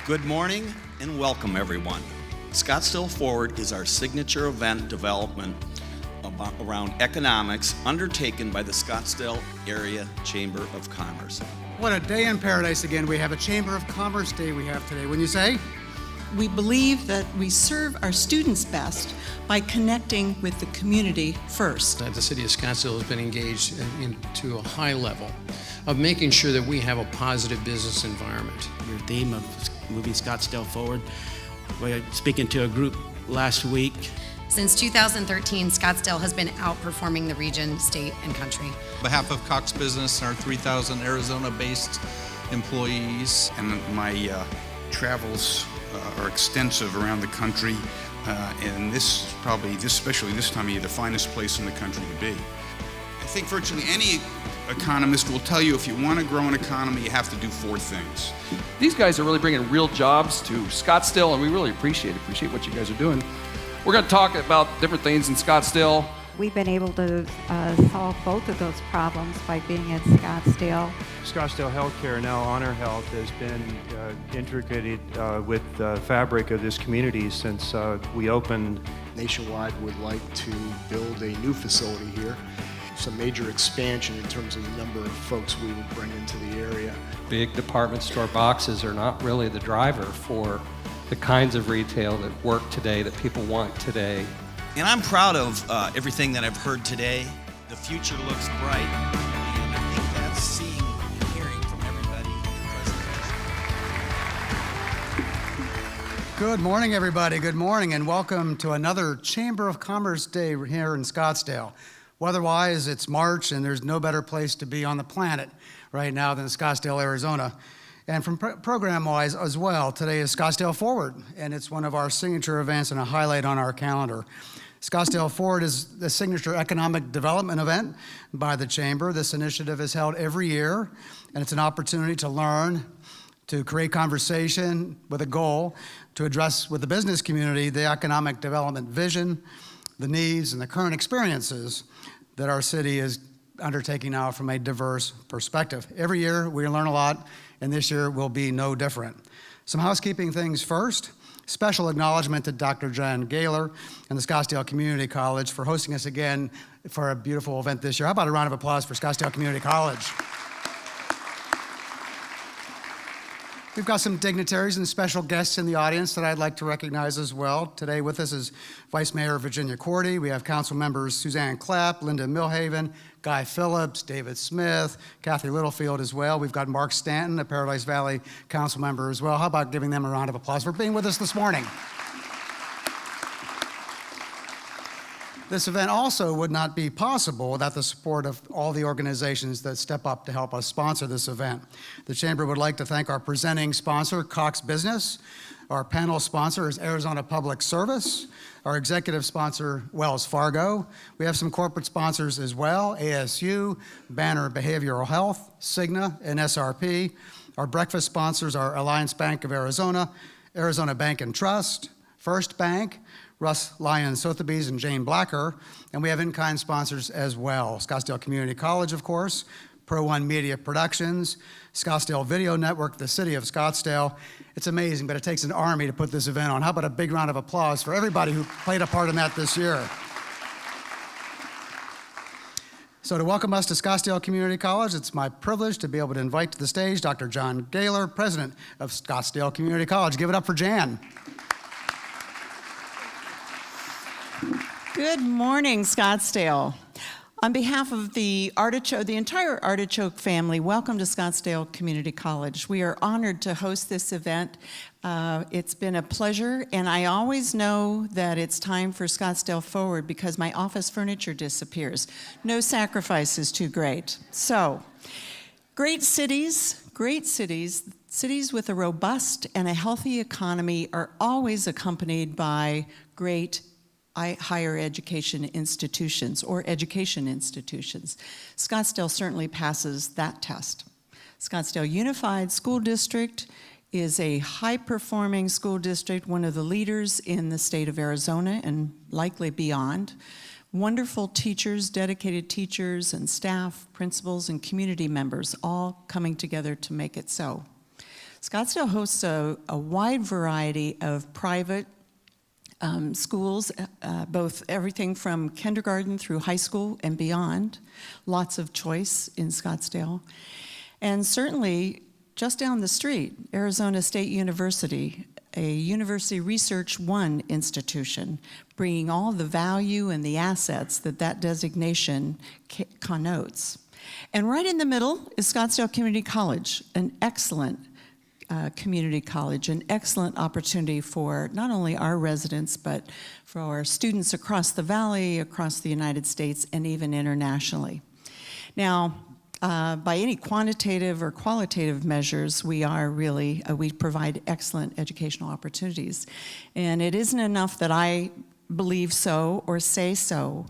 Good morning and welcome, everyone. Scottsdale Forward is our signature event development around economics undertaken by the Scottsdale Area Chamber of Commerce. What a day in paradise again. We have a Chamber of Commerce Day we have today. Wouldn't you say? We believe that we serve our students best by connecting with the community first. The city of Scottsdale has been engaged into a high level of making sure that we have a positive business environment. Your theme of moving Scottsdale forward. We're speaking to a group last week. Since 2013, Scottsdale has been outperforming the region, state, and country. On behalf of Cox Business and our 3,000 Arizona-based employees. And my travels are extensive around the country, and this probably, especially this time of year, the finest place in the country to be. I think virtually any economist will tell you if you want to grow an economy, you have to do four things. These guys are really bringing real jobs to Scottsdale, and we really appreciate what you guys are doing. We're going to talk about different things in Scottsdale. We've been able to solve both of those problems by being at Scottsdale. Scottsdale Healthcare, now Honor Health, has been integrated with the fabric of this community since we opened. Nationwide would like to build a new facility here. Some major expansion in terms of the number of folks we would bring into the area. Big department store boxes are not really the driver for the kinds of retail that work today, that people want today. And I'm proud of everything that I've heard today. The future looks bright, and I think that's seeing and hearing from everybody present. Good morning, everybody. Good morning, and welcome to another Chamber of Commerce Day here in Scottsdale. Weather-wise, it's March, and there's no better place to be on the planet right now than Scottsdale, Arizona. And from program-wise as well, today is Scottsdale Forward, and it's one of our signature events and a highlight on our calendar. Scottsdale Forward is the signature economic development event by the Chamber. This initiative is held every year, and it's an opportunity to learn, to create conversation with a goal to address with the business community the economic development vision, the needs, and the current experiences that our city is undertaking now from a diverse perspective. Every year we learn a lot, and this year will be no different. Some housekeeping things first. Special acknowledgement to Dr. John Gaylor and the Scottsdale Community College for hosting us again for a beautiful event this year. How about a round of applause for Scottsdale Community College? We've got some dignitaries and special guests in the audience that I'd like to recognize as well. Today with us is Vice Mayor Virginia Cordy. We have council members Suzanne Clapp, Linda Milhaven, Guy Phillips, David Smith, Kathy Littlefield as well. We've got Mark Stanton, a Paradise Valley council member as well. How about giving them a round of applause for being with us this morning? This event also would not be possible without the support of all the organizations that step up to help us sponsor this event. The Chamber would like to thank our presenting sponsor, Cox Business. Our panel sponsor is Arizona Public Service. Our executive sponsor, Wells Fargo. We have some corporate sponsors as well, ASU, Banner Behavioral Health, Cigna, and SRP. Our breakfast sponsors are Alliance Bank of Arizona, Arizona Bank and Trust, First Bank, Russ Lyons Sotheby's and Jane Blacker, and we have in-kind sponsors as well. Scottsdale Community College, of course, Pro One Media Productions, Scottsdale Video Network, the City of Scottsdale. It's amazing, but it takes an army to put this event on. How about a big round of applause for everybody who played a part in that this year? So to welcome us to Scottsdale Community College, it's my privilege to be able to invite to the stage Dr. John Gaylor, President of Scottsdale Community College. Give it up for Jan. Good morning, Scottsdale. On behalf of the entire Artichoke family, welcome to Scottsdale Community College. We are honored to host this event. It's been a pleasure, and I always know that it's time for Scottsdale Forward because my office furniture disappears. No sacrifice is too great. So, great cities with a robust and a healthy economy are always accompanied by great higher education institutions or education institutions. Scottsdale certainly passes that test. Scottsdale Unified School District is a high-performing school district, one of the leaders in the state of Arizona and likely beyond. Wonderful teachers, dedicated teachers and staff, principals and community members all coming together to make it so. Scottsdale hosts a wide variety of private schools, both everything from kindergarten through high school and beyond. Lots of choice in Scottsdale. And certainly, just down the street, Arizona State University, a University Research One institution, bringing all the value and the assets that that designation connotes. And right in the middle is Scottsdale Community College, an excellent community college, an excellent opportunity for not only our residents, but for our students across the valley, across the United States, and even internationally. Now, by any quantitative or qualitative measures, we provide excellent educational opportunities. And it isn't enough that I believe so or say so.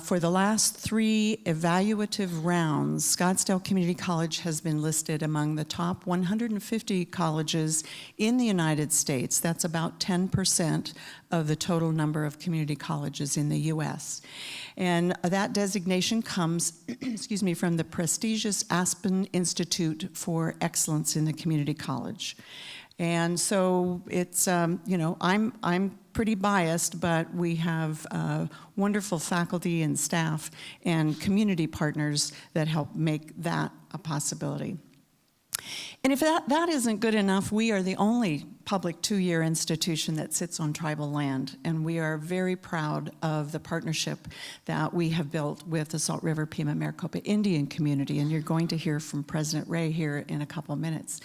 For the last 3 evaluative rounds, Scottsdale Community College has been listed among the top 150 colleges in the United States. That's about 10% of the total number of community colleges in the U.S. And that designation comes, excuse me, from the prestigious Aspen Institute for Excellence in the Community College. And so it's, I'm pretty biased, but we have wonderful faculty and staff and community partners that help make that a possibility. And if that isn't good enough, we are the only public 2-year institution that sits on tribal land, and we are very proud of the partnership that we have built with the Salt River Pima Maricopa Indian community, and you're going to hear from President Ray here in a couple of minutes.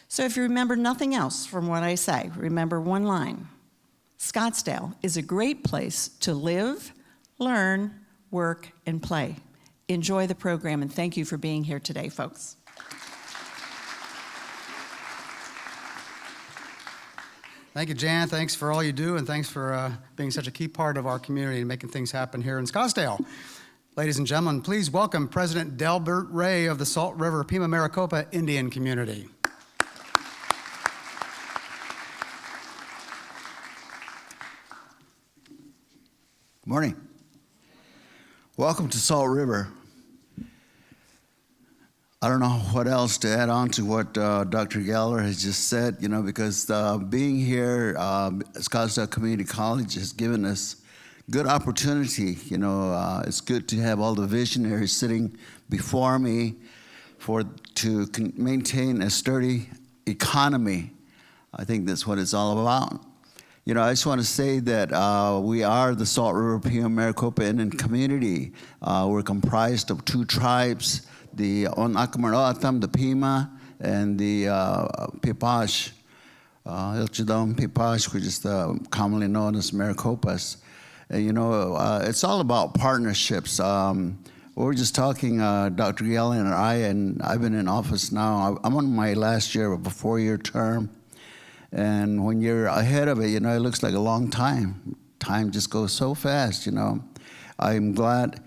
So if you remember nothing else from what I say, remember one line. Scottsdale is a great place to live, learn, work, and play. Enjoy the program, and thank you for being here today, folks. Thank you, Jan. Thanks for all you do, and thanks for being such a key part of our community and making things happen here in Scottsdale. Ladies and gentlemen, please welcome President Delbert Ray of the Salt River Pima Maricopa Indian community. Morning. Welcome to Salt River. I don't know what else to add on to what Dr. Geller has just said, because being here, Scottsdale Community College has given us good opportunity. It's good to have all the visionaries sitting before me to maintain a sturdy economy. I think that's what it's all about. I just want to say that we are the Salt River Pima Maricopa Indian community. We're comprised of 2 tribes, the Onakamara'atam, the Pima, and the Pipash, Ilchidom Pipash, which is commonly known as Maricopas. It's all about partnerships. We were just talking, Dr. Yellen and I've been in office now. I'm on my last year of a 4-year term. And when you're ahead of it, it looks like a long time. Time just goes so fast, I'm glad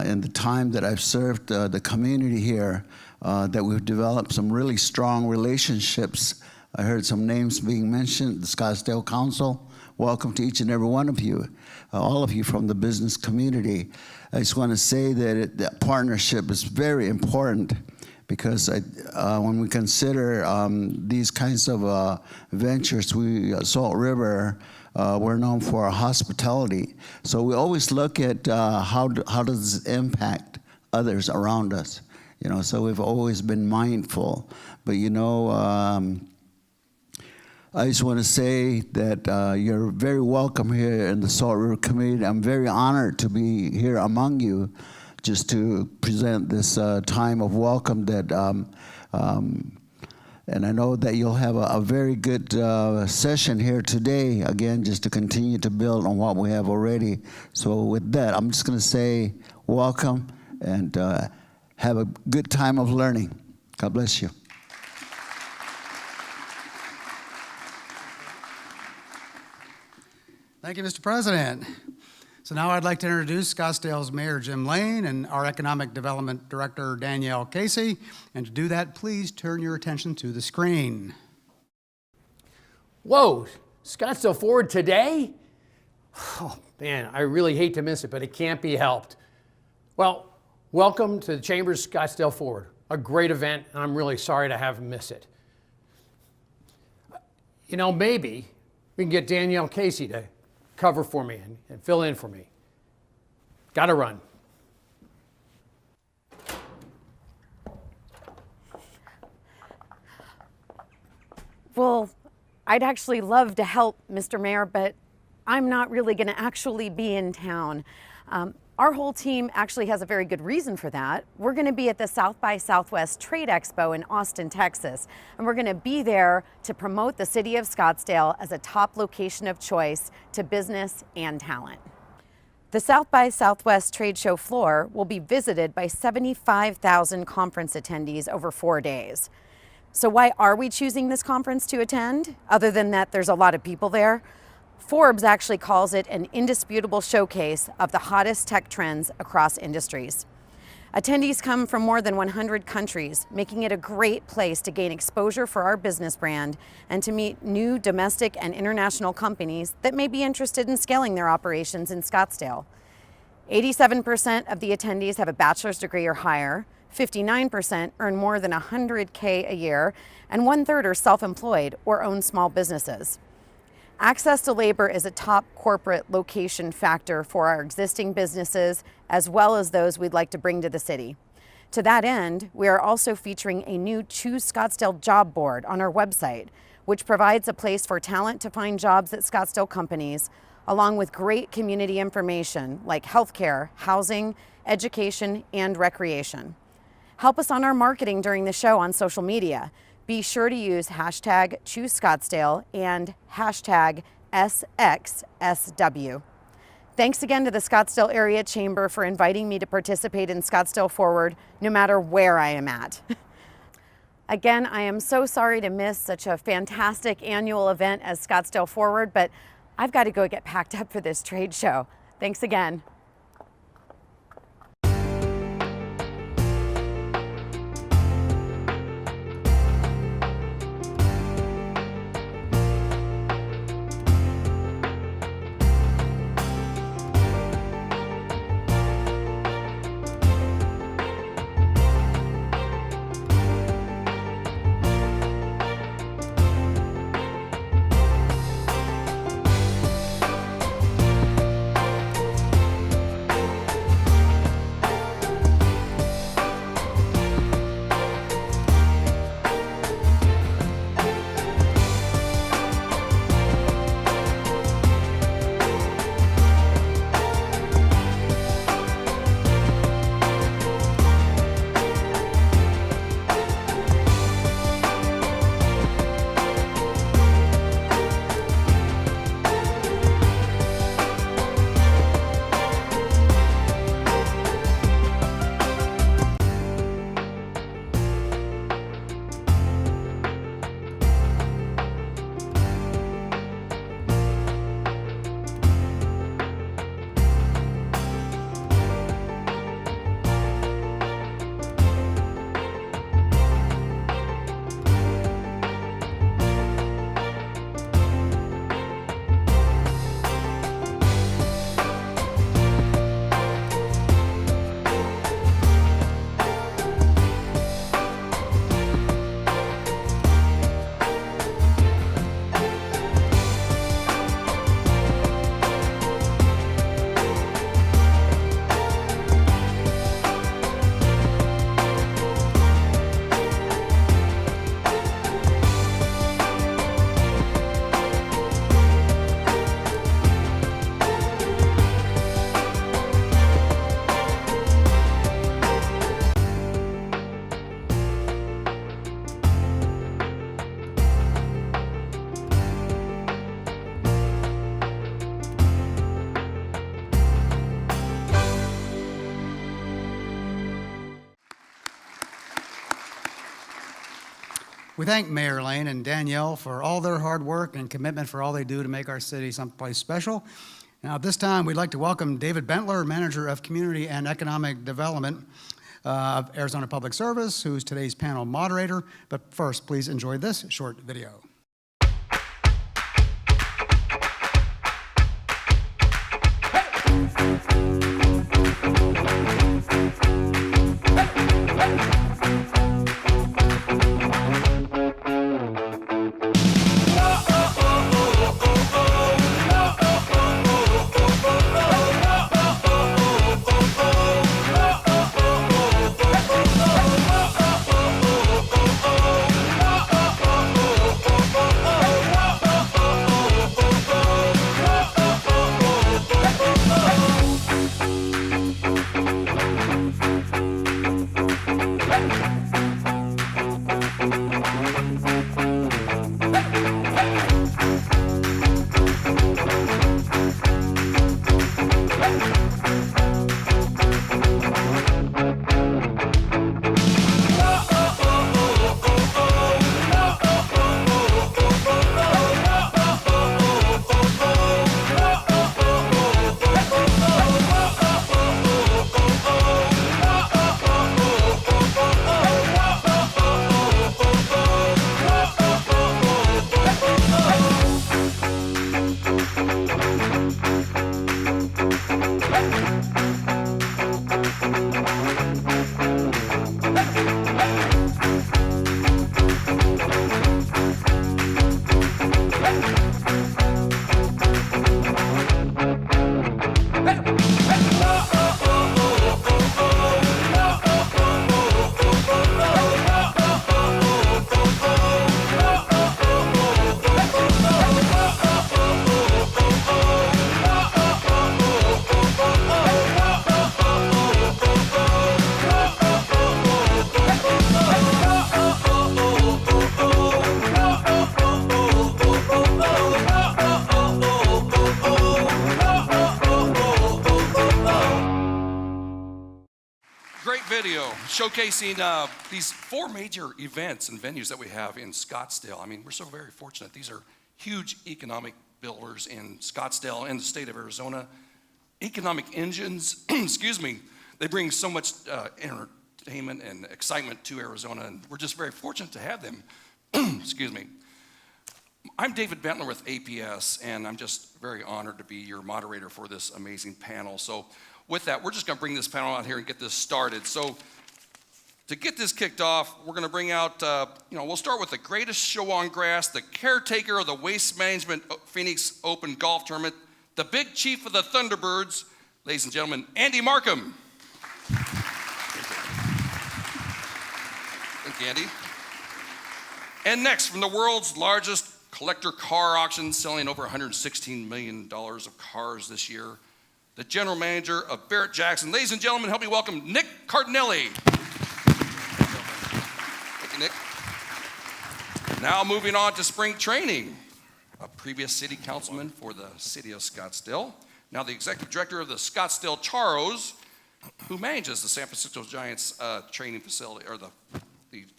in the time that I've served the community here that we've developed some really strong relationships. I heard some names being mentioned, the Scottsdale Council. Welcome to each and every one of you, all of you from the business community. I just want to say that that partnership is very important, because when we consider these kinds of ventures, Salt River, we're known for our hospitality. So we always look at how does this impact others around us. So we've always been mindful. But I just want to say that you're very welcome here in the Salt River community. I'm very honored to be here among you, just to present this time of welcome that, and I know that you'll have a very good session here today, again, just to continue to build on what we have already. So with that, I'm just gonna say welcome and have a good time of learning. God bless you. Thank you, Mr. President. So now I'd like to introduce Scottsdale's Mayor Jim Lane and our Economic Development Director Danielle Casey. And to do that, please turn your attention to the screen. Whoa, Scottsdale Forward today? Oh man, I really hate to miss it, but it can't be helped. Well, welcome to the Chamber's Scottsdale Forward, a great event, and I'm really sorry to have missed it. You know, maybe we can get Danielle Casey to cover for me and fill in for me. Gotta run. Well, I'd actually love to help, Mr. Mayor, but I'm not really going to actually be in town. Our whole team actually has a very good reason for that. We're going to be at the South by Southwest Trade Expo in Austin, Texas, and we're going to be there to promote the city of Scottsdale as a top location of choice to business and talent. The South by Southwest trade show floor will be visited by 75,000 conference attendees over 4 days. So why are we choosing this conference to attend, other than that there's a lot of people there? Forbes actually calls it an indisputable showcase of the hottest tech trends across industries. Attendees come from more than 100 countries, making it a great place to gain exposure for our business brand and to meet new domestic and international companies that may be interested in scaling their operations in Scottsdale. 87% of the attendees have a bachelor's degree or higher, 59% earn more than $100K a year, and 1/3 are self-employed or own small businesses. Access to labor is a top corporate location factor for our existing businesses, as well as those we'd like to bring to the city. To that end, we are also featuring a new Choose Scottsdale job board on our website, which provides a place for talent to find jobs at Scottsdale companies, along with great community information like healthcare, housing, education, and recreation. Help us on our marketing during the show on social media. Be sure to use hashtag ChooseScottsdale and hashtag SXSW. Thanks again to the Scottsdale Area Chamber for inviting me to participate in Scottsdale Forward, no matter where I am at. Again, I am so sorry to miss such a fantastic annual event as Scottsdale Forward, but I've got to go get packed up for this trade show. Thanks again. We thank Mayor Lane and Danielle for all their hard work and commitment for all they do to make our city someplace special. Now, at this time, we'd like to welcome David Bentler, Manager of Community and Economic Development of Arizona Public Service, who's today's panel moderator. But first, please enjoy this short video. Uh-oh. video showcasing these 4 major events and venues that we have in Scottsdale. I mean, we're so very fortunate. These are huge economic builders in Scottsdale and the state of Arizona. Economic engines, excuse me, they bring so much entertainment and excitement to Arizona, and we're just very fortunate to have them. Excuse me. I'm David Bentler with APS, and I'm just very honored to be your moderator for this amazing panel. So with that, we're just going to bring this panel out here and get this started. So to get this kicked off, we're going to bring out, we'll start with the greatest show on grass, the caretaker of the Waste Management Phoenix Open Golf Tournament, the big chief of the Thunderbirds, ladies and gentlemen, Andy Markham. Thank you, Andy. And next, from the world's largest collector car auction, selling over $116 million of cars this year, the general manager of Barrett-Jackson. Ladies and gentlemen, help me welcome Nick Cardinale. Thank you, Nick. Now moving on to spring training. A previous city councilman for the city of Scottsdale, now the executive director of the Scottsdale Charros, who manages the San Francisco Giants training facility, or the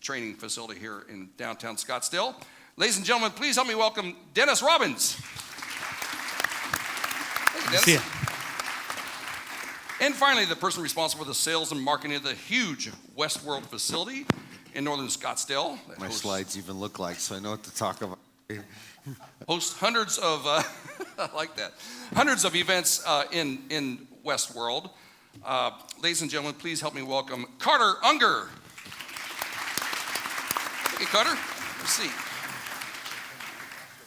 training facility here in downtown Scottsdale. Ladies and gentlemen, please help me welcome Dennis Robbins. Thank you, Dennis. See ya. And finally, the person responsible for the sales and marketing of the huge Westworld facility in northern Scottsdale. My slides even look like, so I know what to talk about. Hosts hundreds of, I like that, hundreds of events in Westworld. Ladies and gentlemen, please help me welcome Carter Unger. Hey, Carter, have a seat.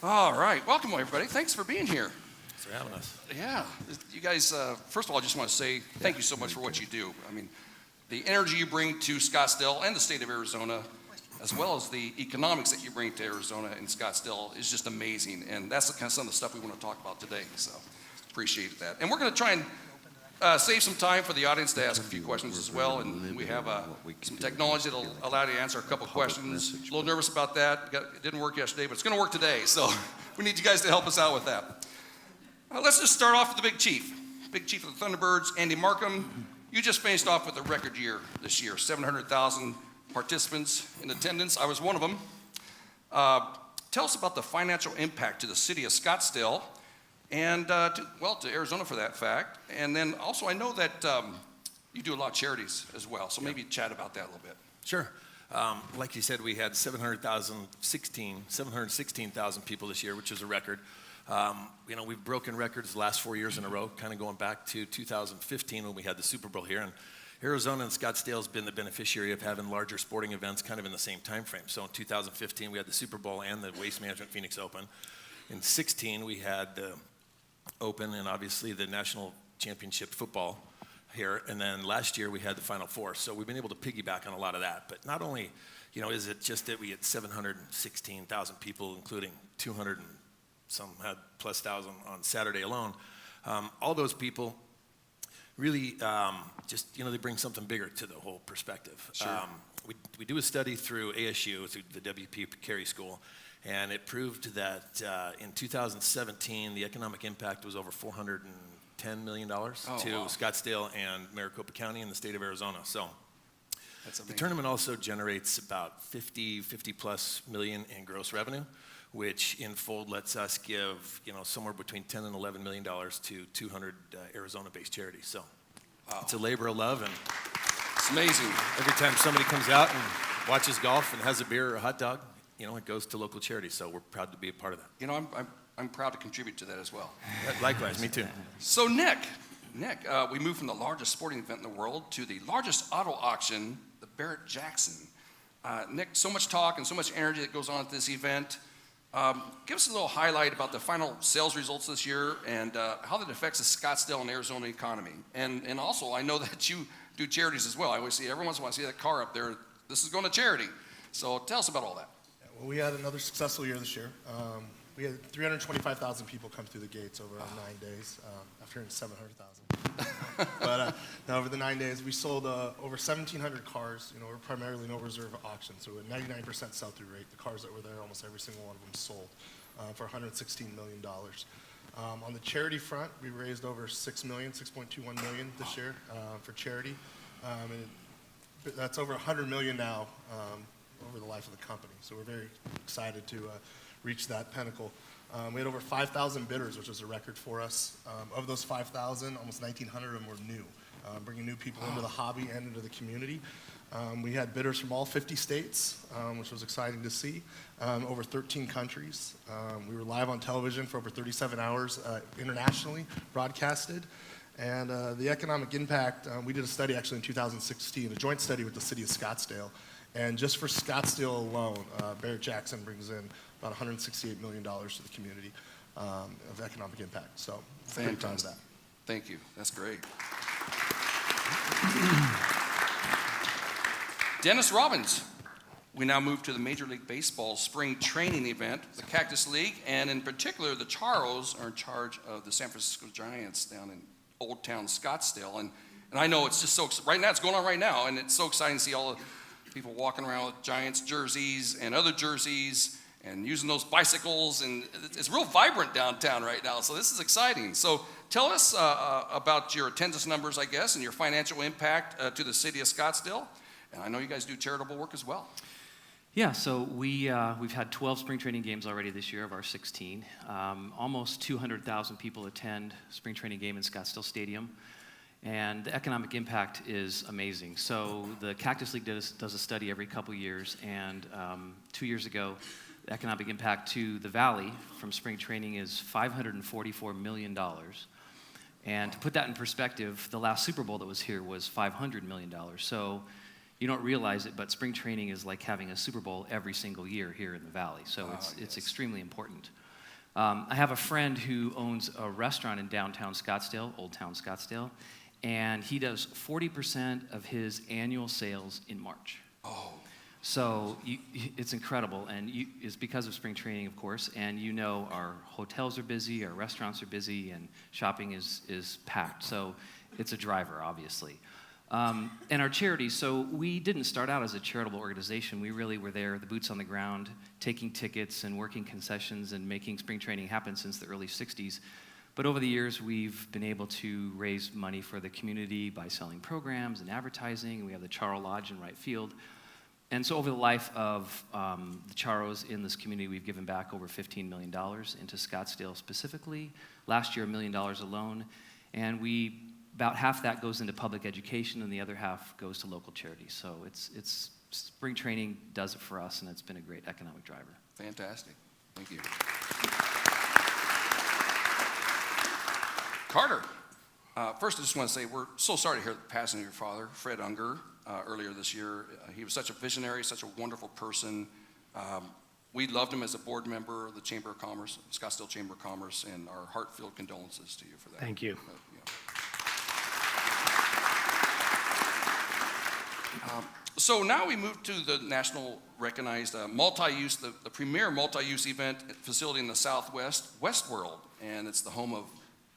All right, welcome everybody. Thanks for being here. Thanks for having us. Yeah, you guys, first of all, I just want to say thank you so much for what you do. I mean, the energy you bring to Scottsdale and the state of Arizona, as well as the economics that you bring to Arizona and Scottsdale, is just amazing. And that's the kind of some of the stuff we want to talk about today. So appreciate that. And we're going to try and save some time for the audience to ask a few questions as well. And we have some technology that'll allow you to answer a couple questions. A little nervous about that. It didn't work yesterday, but it's going to work today. So we need you guys to help us out with that. Let's just start off with the big chief. Big chief of the Thunderbirds, Andy Markham. You just finished off with a record year this year, 700,000 participants in attendance. I was one of them. Tell us about the financial impact to the city of Scottsdale and to Arizona for that fact. And then also I know that you do a lot of charities as well, so maybe chat about that a little bit. Sure. Like you said, we had 716,000 people this year, which is a record. We've broken records the last 4 years in a row, kind of going back to 2015 when we had the Super Bowl here. And Arizona and Scottsdale has been the beneficiary of having larger sporting events kind of in the same time frame. So in 2015, we had the Super Bowl and the Waste Management Phoenix Open. In 16, we had the Open and obviously the National Championship football here. And then last year, we had the Final Four. So we've been able to piggyback on a lot of that. But not only, is it just that we had 716,000 people, including 200 and some had plus 1,000 on Saturday alone. All those people really they bring something bigger to the whole perspective. Sure. We do a study through ASU, through the WP Carey School, and it proved that in 2017, the economic impact was over $410 million to Scottsdale and Maricopa County in the state of Arizona. So the tournament also generates about 50 plus million in gross revenue, which in fold lets us give, somewhere between $10 and $11 million to 200 Arizona-based charities. So it's a labor of love, and it's amazing. Every time somebody comes out and watches golf and has a beer or a hot dog, it goes to local charities. So we're proud to be a part of that. I'm proud to contribute to that as well. Likewise, me too. So Nick, we moved from the largest sporting event in the world to the largest auto auction, the Barrett-Jackson. Nick, so much talk and so much energy that goes on at this event. Give us a little highlight about the final sales results this year and how that affects the Scottsdale and Arizona economy. And also, I know that you do charities as well. I always see, every once in a while I see that car up there. This is going to charity. So tell us about all that. Well, we had another successful year this year. We had 325,000 people come through the gates over 9 days, after hearing 700,000. But over the 9 days, we sold over 1,700 cars. We're primarily no reserve auction, so a 99% sell-through rate. The cars that were there, almost every single one of them sold for $116 million. On the charity front, we raised over $6.21 million this year for charity. And that's over 100 million now over the life of the company. So we're very excited to reach that pinnacle. We had over 5,000 bidders, which was a record for us. Of those 5,000, almost 1,900 of them were new, bringing new people into the hobby and into the community. We had bidders from all 50 states, which was exciting to see, over 13 countries. We were live on television for over 37 hours internationally, broadcasted. And the economic impact, we did a study actually in 2016, a joint study with the city of Scottsdale. And just for Scottsdale alone, Barrett-Jackson brings in about $168 million to the community of economic impact. So, fantastic. That. Thank you. That's great. Dennis Robbins. We now move to the Major League Baseball spring training event. The Cactus League, and in particular the Charros, are in charge of the San Francisco Giants down in Old Town Scottsdale. And I know it's just so, right now, it's going on right now, and it's so exciting to see all the people walking around with Giants jerseys and other jerseys and using those bicycles, and it's real vibrant downtown right now, so this is exciting. So tell us about your attendance numbers, I guess, and your financial impact to the city of Scottsdale. And I know you guys do charitable work as well. Yeah, so we've had 12 spring training games already this year of our 16. Almost 200,000 people attend spring training game in Scottsdale Stadium. And the economic impact is amazing. So the Cactus League does a study every couple years, and 2 years ago, the economic impact to the Valley from spring training is $544 million. And to put that in perspective, the last Super Bowl that was here was $500 million. So you don't realize it, but spring training is like having a Super Bowl every single year here in the Valley. So it's extremely important. I have a friend who owns a restaurant in downtown Scottsdale, Old Town Scottsdale, and he does 40% of his annual sales in March. Oh. So it's incredible, and it's because of spring training, of course, and you know our hotels are busy, our restaurants are busy, and shopping is packed. So it's a driver, obviously. And our charities, so we didn't start out as a charitable organization. We really were there, the boots on the ground, taking tickets and working concessions and making spring training happen since the early 60s. But over the years, we've been able to raise money for the community by selling programs and advertising. We have the Charro Lodge in right field. And so over the life of the Charros in this community, we've given back over $15 million into Scottsdale specifically. Last year, $1 million alone. And about half that goes into public education, and the other half goes to local charities. So it's spring training does it for us, and it's been a great economic driver. Fantastic. Thank you. Carter, first I just want to say we're so sorry to hear the passing of your father, Fred Unger, earlier this year. He was such a visionary, such a wonderful person. We loved him as a board member of the Chamber of Commerce, Scottsdale Chamber of Commerce, and our heartfelt condolences to you for that. Thank you. So now we move to the national recognized multi-use, the premier multi-use event facility in the Southwest, Westworld, and it's the home of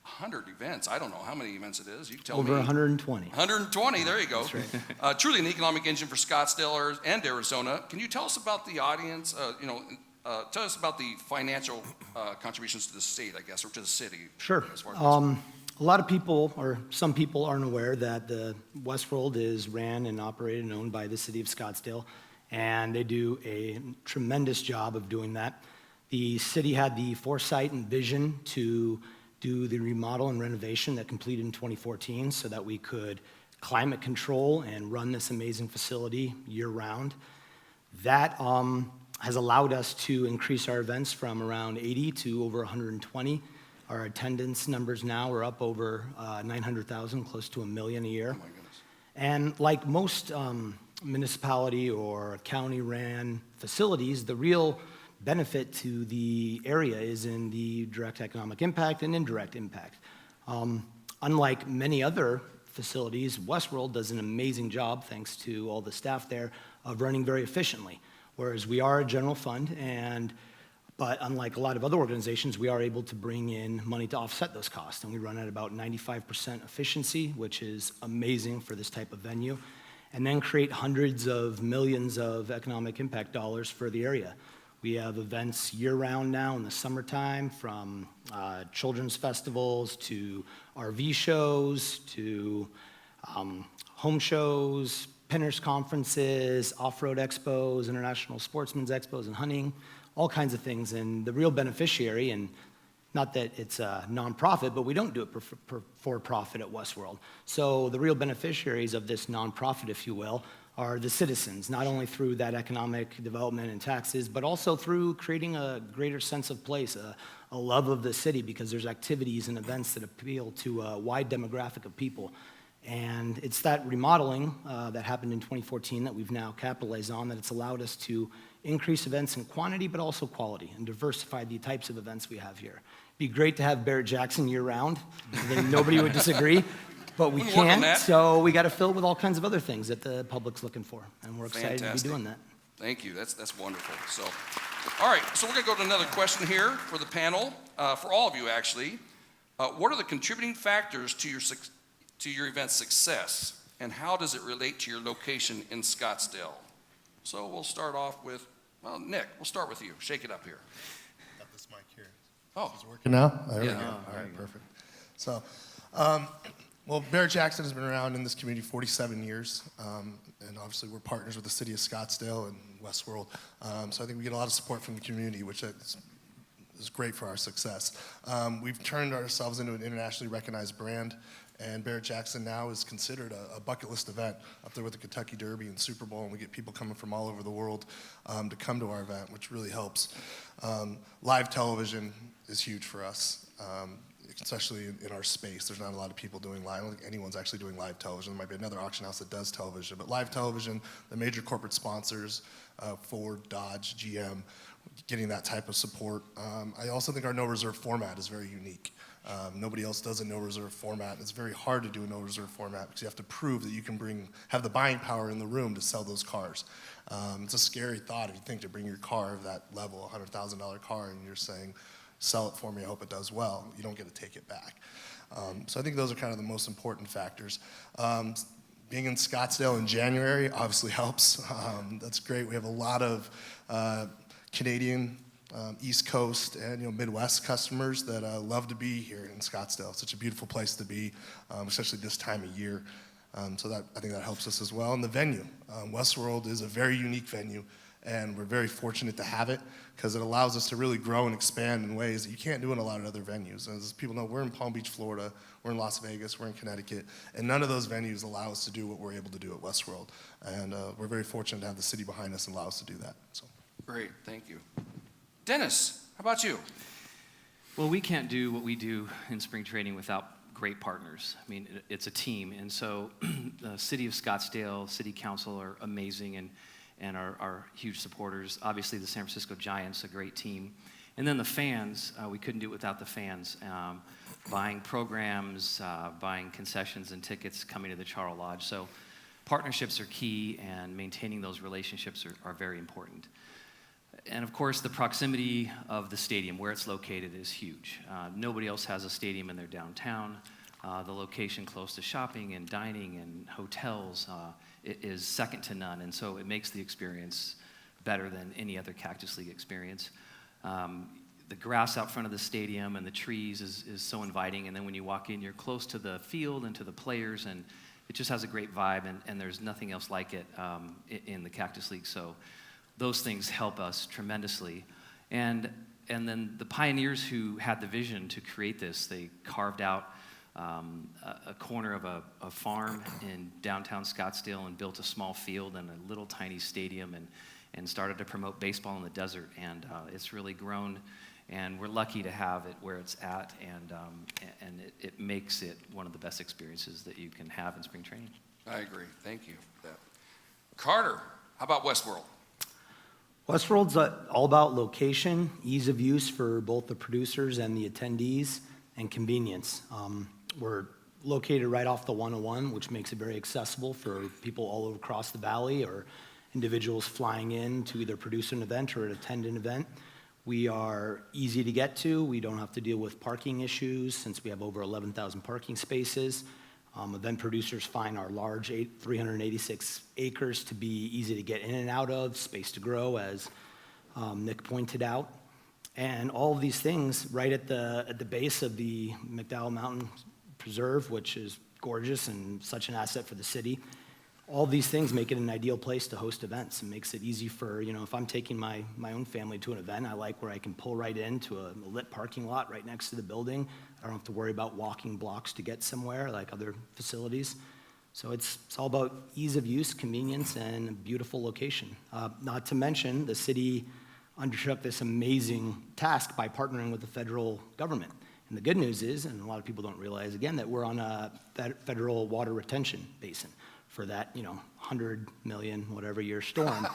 100 events. I don't know how many events it is. You tell me. Over 120. 120, there you go. That's right. Truly an economic engine for Scottsdale and Arizona. Can you tell us about the audience, tell us about the financial contributions to the state, I guess, or to the city? Sure. A lot of people, or some people, aren't aware that the Westworld is ran and operated and owned by the city of Scottsdale, and they do a tremendous job of doing that. The city had the foresight and vision to do the remodel and renovation that completed in 2014 so that we could climate control and run this amazing facility year-round. That has allowed us to increase our events from around 80 to over 120. Our attendance numbers now are up over 900,000, close to 1 million a year. Oh my goodness. And like most municipality or county-ran facilities, the real benefit to the area is in the direct economic impact and indirect impact. Unlike many other facilities, Westworld does an amazing job, thanks to all the staff there, of running very efficiently. Whereas we are a general fund, but unlike a lot of other organizations, we are able to bring in money to offset those costs. And we run at about 95% efficiency, which is amazing for this type of venue, and then create hundreds of millions of economic impact dollars for the area. We have events year-round now in the summertime, from children's festivals to RV shows to home shows, pinners conferences, off-road expos, international sportsmen's expos and hunting, all kinds of things. And the real beneficiary, and not that it's a nonprofit, but we don't do it for profit at Westworld. So the real beneficiaries of this nonprofit, if you will, are the citizens, not only through that economic development and taxes, but also through creating a greater sense of place, a love of the city, because there's activities and events that appeal to a wide demographic of people. And it's that remodeling that happened in 2014 that we've now capitalized on, that it's allowed us to increase events in quantity, but also quality, and diversify the types of events we have here. It'd be great to have Barrett-Jackson year-round. I think nobody would disagree. But we can't, so we got to fill it with all kinds of other things that the public's looking for, and we're excited to be doing that. Thank you. That's wonderful. So, all right. So we're going to go to another question here for the panel, for all of you actually. What are the contributing factors to your event's success, and how does it relate to your location in Scottsdale? So we'll start off with, well, Nick. We'll start with you. Shake it up here. Got this mic here. Oh, is it working now? There we yeah. go. All right, perfect. So. Well, Barrett-Jackson has been around in this community 47 years, and obviously we're partners with the city of Scottsdale and Westworld, so I think we get a lot of support from the community, which is great for our success. We've turned ourselves into an internationally recognized brand, and Barrett-Jackson now is considered a bucket list event up there with the Kentucky Derby and Super Bowl, and we get people coming from all over the world to come to our event, which really helps. Live television is huge for us. Especially in our space. There's not a lot of people doing live. I don't think anyone's actually doing live television. There might be another auction house that does television, but live television, the major corporate sponsors, Ford, Dodge, GM, getting that type of support. I also think our no reserve format is very unique. Nobody else does a no reserve format. It's very hard to do a no reserve format because you have to prove that you can have the buying power in the room to sell those cars. It's a scary thought if you think to bring your car of that level, a $100,000 car, and you're saying, sell it for me, I hope it does well. You don't get to take it back. So I think those are kind of the most important factors. Being in Scottsdale in January obviously helps. That's great. We have a lot of Canadian, East Coast, and Midwest customers that love to be here in Scottsdale. It's such a beautiful place to be, especially this time of year. So I think that helps us as well. And the venue. Westworld is a very unique venue, and we're very fortunate to have it because it allows us to really grow and expand in ways that you can't do in a lot of other venues. As people know, we're in Palm Beach, Florida, we're in Las Vegas, we're in Connecticut, and none of those venues allow us to do what we're able to do at Westworld. And we're very fortunate to have the city behind us and allow us to do that. So. Great, thank you. Dennis, how about you? Well, we can't do what we do in spring training without great partners. I mean, it's a team, and so the city of Scottsdale, city council are amazing, and are huge supporters. Obviously, the San Francisco Giants, a great team. And then the fans, we couldn't do it without the fans. Buying programs, buying concessions and tickets, coming to the Charros Lodge. So partnerships are key, and maintaining those relationships are very important. And of course, the proximity of the stadium, where it's located, is huge. Nobody else has a stadium in their downtown. The location close to shopping and dining and hotels is second to none, and so it makes the experience better than any other Cactus League experience. The grass out front of the stadium and the trees is so inviting, and then when you walk in, you're close to the field and to the players, and it just has a great vibe, and there's nothing else like it in the Cactus League, so those things help us tremendously. And then the pioneers who had the vision to create this, they carved out a corner of a farm in downtown Scottsdale and built a small field and a little tiny stadium and started to promote baseball in the desert. And it's really grown, and we're lucky to have it where it's at, and it makes it one of the best experiences that you can have in spring training. I agree. Thank you for that. Carter, how about Westworld? Westworld's all about location, ease of use for both the producers and the attendees, and convenience. We're located right off the 101, which makes it very accessible for people all over across the valley or individuals flying in to either produce an event or attend an event. We are easy to get to. We don't have to deal with parking issues since we have over 11,000 parking spaces. Event producers find our large 386 acres to be easy to get in and out of, space to grow, as Nick pointed out. And all of these things right at the base of the McDowell Mountain Preserve, which is gorgeous and such an asset for the city. all these things make it an ideal place to host events. It makes it easy for, if I'm taking my own family to an event, I like where I can pull right into a lit parking lot right next to the building. I don't have to worry about walking blocks to get somewhere like other facilities. So it's all about ease of use, convenience, and a beautiful location. Not to mention, the city undertook this amazing task by partnering with the federal government. And the good news is, and a lot of people don't realize, again, that we're on a federal water retention basin for that, 100 million, whatever year storm.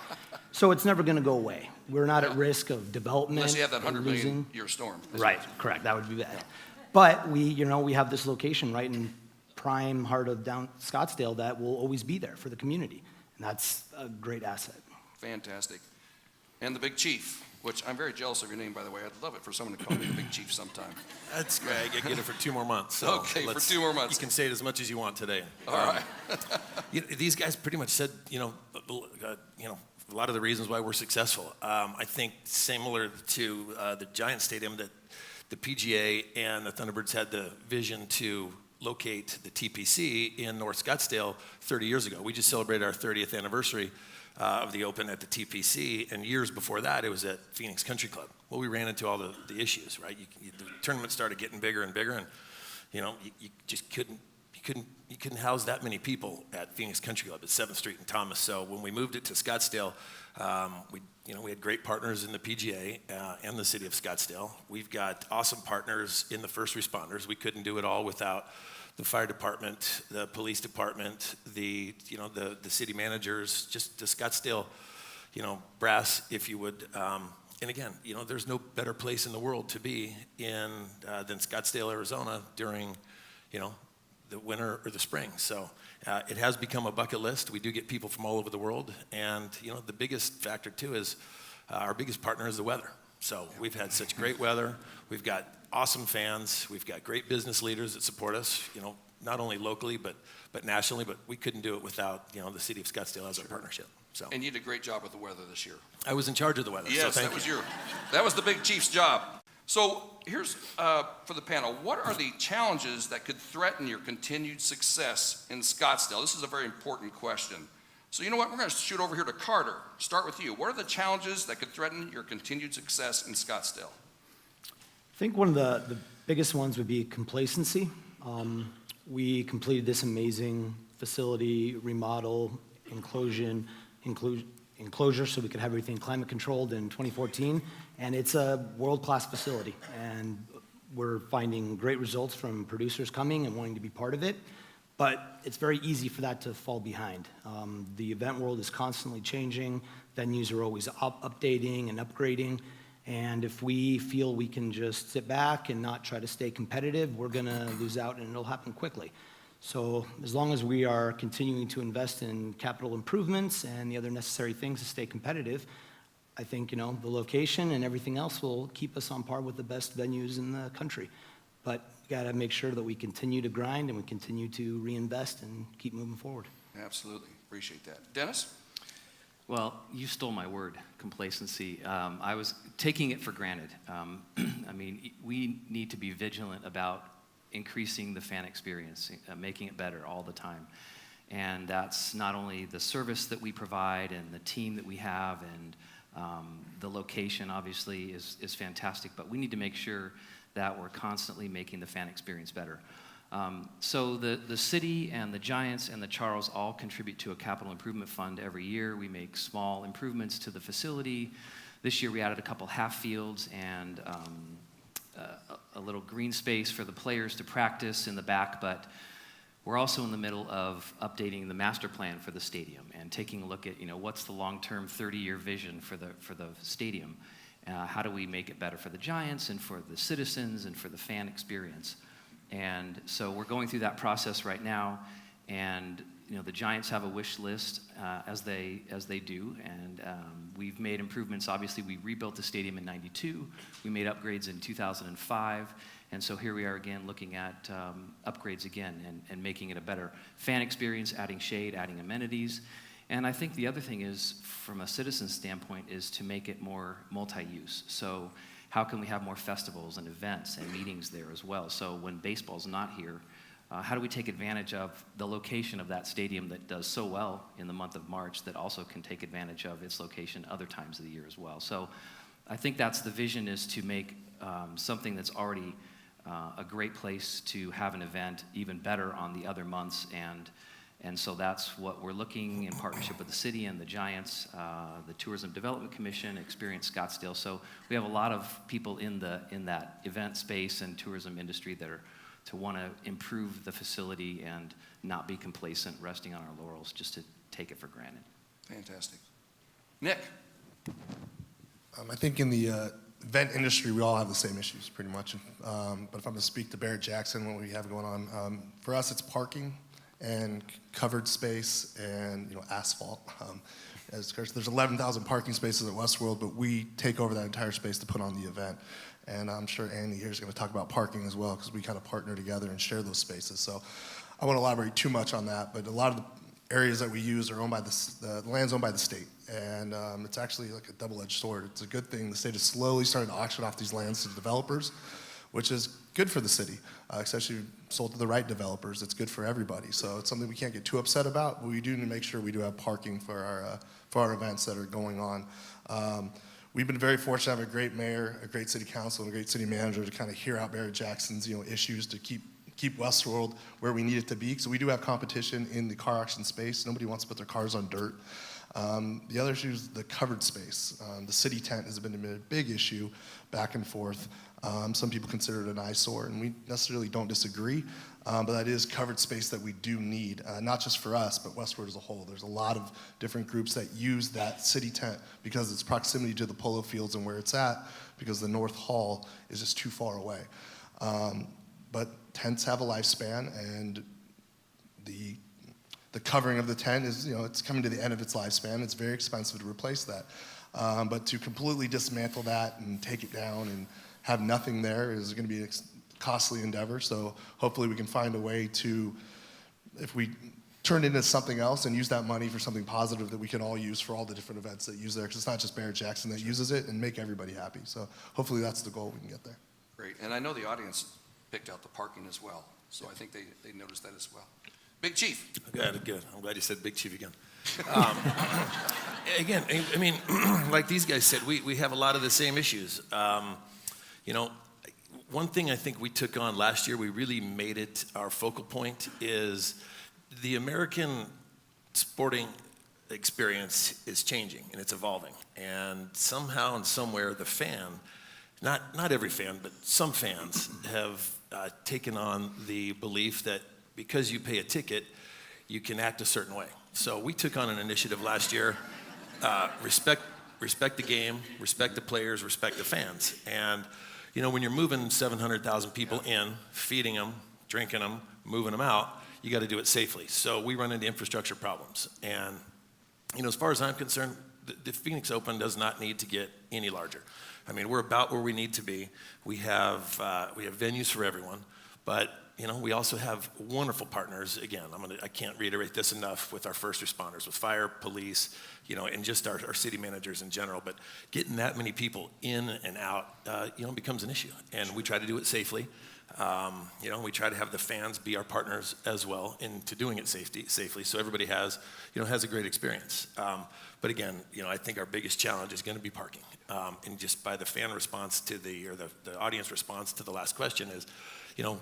So it's never going to go away. We're not at risk of development. Unless you have that 100 million losing. year storm. Right, correct. That would be bad. But we have this location right in prime heart of down Scottsdale that will always be there for the community. And that's a great asset. Fantastic. And the Big Chief, which I'm very jealous of your name, by the way. I'd love it for someone to call me the Big Chief sometime. That's great. I get it for 2 more months. So okay, for 2 more months. You can say it as much as you want today. All right. These guys pretty much said, a lot of the reasons why we're successful. I think similar to the Giants Stadium, that the PGA and the Thunderbirds had the vision to locate the TPC in North Scottsdale 30 years ago. We just celebrated our 30th anniversary of the Open at the TPC, and years before that, it was at Phoenix Country Club. Well, we ran into all the issues, right? The tournament started getting bigger and bigger, and you just couldn't house that many people at Phoenix Country Club at 7th Street and Thomas. So when we moved it to Scottsdale, we had great partners in the PGA and the city of Scottsdale. We've got awesome partners in the first responders. We couldn't do it all without the fire department, the police department, the city managers, just the Scottsdale, brass, if you would. And again, there's no better place in the world to be in than Scottsdale, Arizona during, the winter or the spring. So it has become a bucket list. We do get people from all over the world, and the biggest factor too is our biggest partner is the weather. So we've had such great weather. We've got awesome fans. We've got great business leaders that support us, not only locally, but nationally, but we couldn't do it without, the city of Scottsdale as our partnership. So. And you did a great job with the weather this year. I was in charge of the weather, yes, so thank you. That was the Big Chief's job. So here's, for the panel, what are the challenges that could threaten your continued success in Scottsdale? This is a very important question. So you know what, we're going to shoot over here to Carter. Start with you. What are the challenges that could threaten your continued success in Scottsdale? I think one of the biggest ones would be complacency. We completed this amazing facility remodel, enclosure so we could have everything climate controlled in 2014, and it's a world-class facility, and we're finding great results from producers coming and wanting to be part of it, but it's very easy for that to fall behind. The event world is constantly changing, venues are always updating and upgrading, and if we feel we can just sit back and not try to stay competitive, we're gonna lose out and it'll happen quickly. So as long as we are continuing to invest in capital improvements and the other necessary things to stay competitive, I think, the location and everything else will keep us on par with the best venues in the country. But we gotta make sure that we continue to grind and we continue to reinvest and keep moving forward. Absolutely, appreciate that. Dennis? Well, you stole my word, complacency. I was taking it for granted. We need to be vigilant about increasing the fan experience, making it better all the time. And that's not only the service that we provide and the team that we have, and the location obviously is fantastic, but we need to make sure that we're constantly making the fan experience better. So the city and the Giants and the Charros all contribute to a capital improvement fund every year. We make small improvements to the facility. This year we added a couple half fields and a little green space for the players to practice in the back, but we're also in the middle of updating the master plan for the stadium and taking a look at, what's the long-term 30-year vision for the stadium. How do we make it better for the Giants and for the citizens and for the fan experience? And so we're going through that process right now, and the Giants have a wish list as they do, and we've made improvements. Obviously, we rebuilt the stadium in '92. We made upgrades in 2005, and so here we are again looking at upgrades again and making it a better fan experience, adding shade, adding amenities. And I think the other thing is, from a citizen standpoint, is to make it more multi-use. So how can we have more festivals and events and meetings there as well? So when baseball's not here, how do we take advantage of the location of that stadium that does so well in the month of March that also can take advantage of its location other times of the year as well? So I think that's the vision, is to make something that's already a great place to have an event even better on the other months. And so that's what we're looking, in partnership with the city and the Giants, the Tourism Development Commission, Experience Scottsdale. So we have a lot of people in that event space and tourism industry that are to want to improve the facility and not be complacent, resting on our laurels, just to take it for granted. Fantastic. Nick? I think in the event industry, we all have the same issues pretty much. But if I'm going to speak to Barrett-Jackson, what we have going on, for us it's parking and covered space and asphalt. There's 11,000 parking spaces at Westworld, but we take over that entire space to put on the event. And I'm sure Andy here is going to talk about parking as well, because we kind of partner together and share those spaces. So I won't elaborate too much on that, but a lot of the areas that we use are owned by the land's owned by the state. And it's actually like a double-edged sword. It's a good thing. The state is slowly starting to auction off these lands to developers, which is good for the city, especially sold to the right developers. It's good for everybody. So it's something we can't get too upset about, but we do need to make sure we do have parking for our events that are going on. We've been very fortunate to have a great mayor, a great city council, and a great city manager to kind of hear out Barrett-Jackson's issues to keep Westworld where we need it to be. So we do have competition in the car auction space. Nobody wants to put their cars on dirt. The other issue is the covered space. The city tent has been a big issue back and forth. Some people consider it an eyesore, and we necessarily don't disagree, but that is covered space that we do need, not just for us, but Westward as a whole. There's a lot of different groups that use that city tent because its proximity to the polo fields and where it's at, because the North Hall is just too far away. But tents have a lifespan, and the covering of the tent is, it's coming to the end of its lifespan. It's very expensive to replace that. But to completely dismantle that and take it down and have nothing there is going to be a costly endeavor. So hopefully we can find a way to, if we turn it into something else and use that money for something positive that we can all use for all the different events that use there, because it's not just Barrett-Jackson that uses it, and make everybody happy. So hopefully that's the goal we can get there. Great. And I know the audience picked out the parking as well, so I think they noticed that as well. Big Chief. Good. I'm glad you said Big Chief again. Again, I mean, like these guys said, we have a lot of the same issues. One thing I think we took on last year, we really made it our focal point, is the American sporting experience is changing and it's evolving. And somehow and somewhere the fan, not every fan, but some fans have taken on the belief that because you pay a ticket, you can act a certain way. So we took on an initiative last year, respect the game, respect the players, respect the fans. And when you're moving 700,000 people in, feeding them, drinking them, moving them out, you got to do it safely. So we run into infrastructure problems. And as far as I'm concerned, the Phoenix Open does not need to get any larger. I mean, we're about where we need to be. We have venues for everyone, but we also have wonderful partners. Again, I can't reiterate this enough, with our first responders, with fire, police, and just our city managers in general. But getting that many people in and out, becomes an issue. And we try to do it safely. We try to have the fans be our partners as well into doing it safely, so everybody has a great experience. But again, I think our biggest challenge is going to be parking. And just by the fan response to the audience response to the last question is,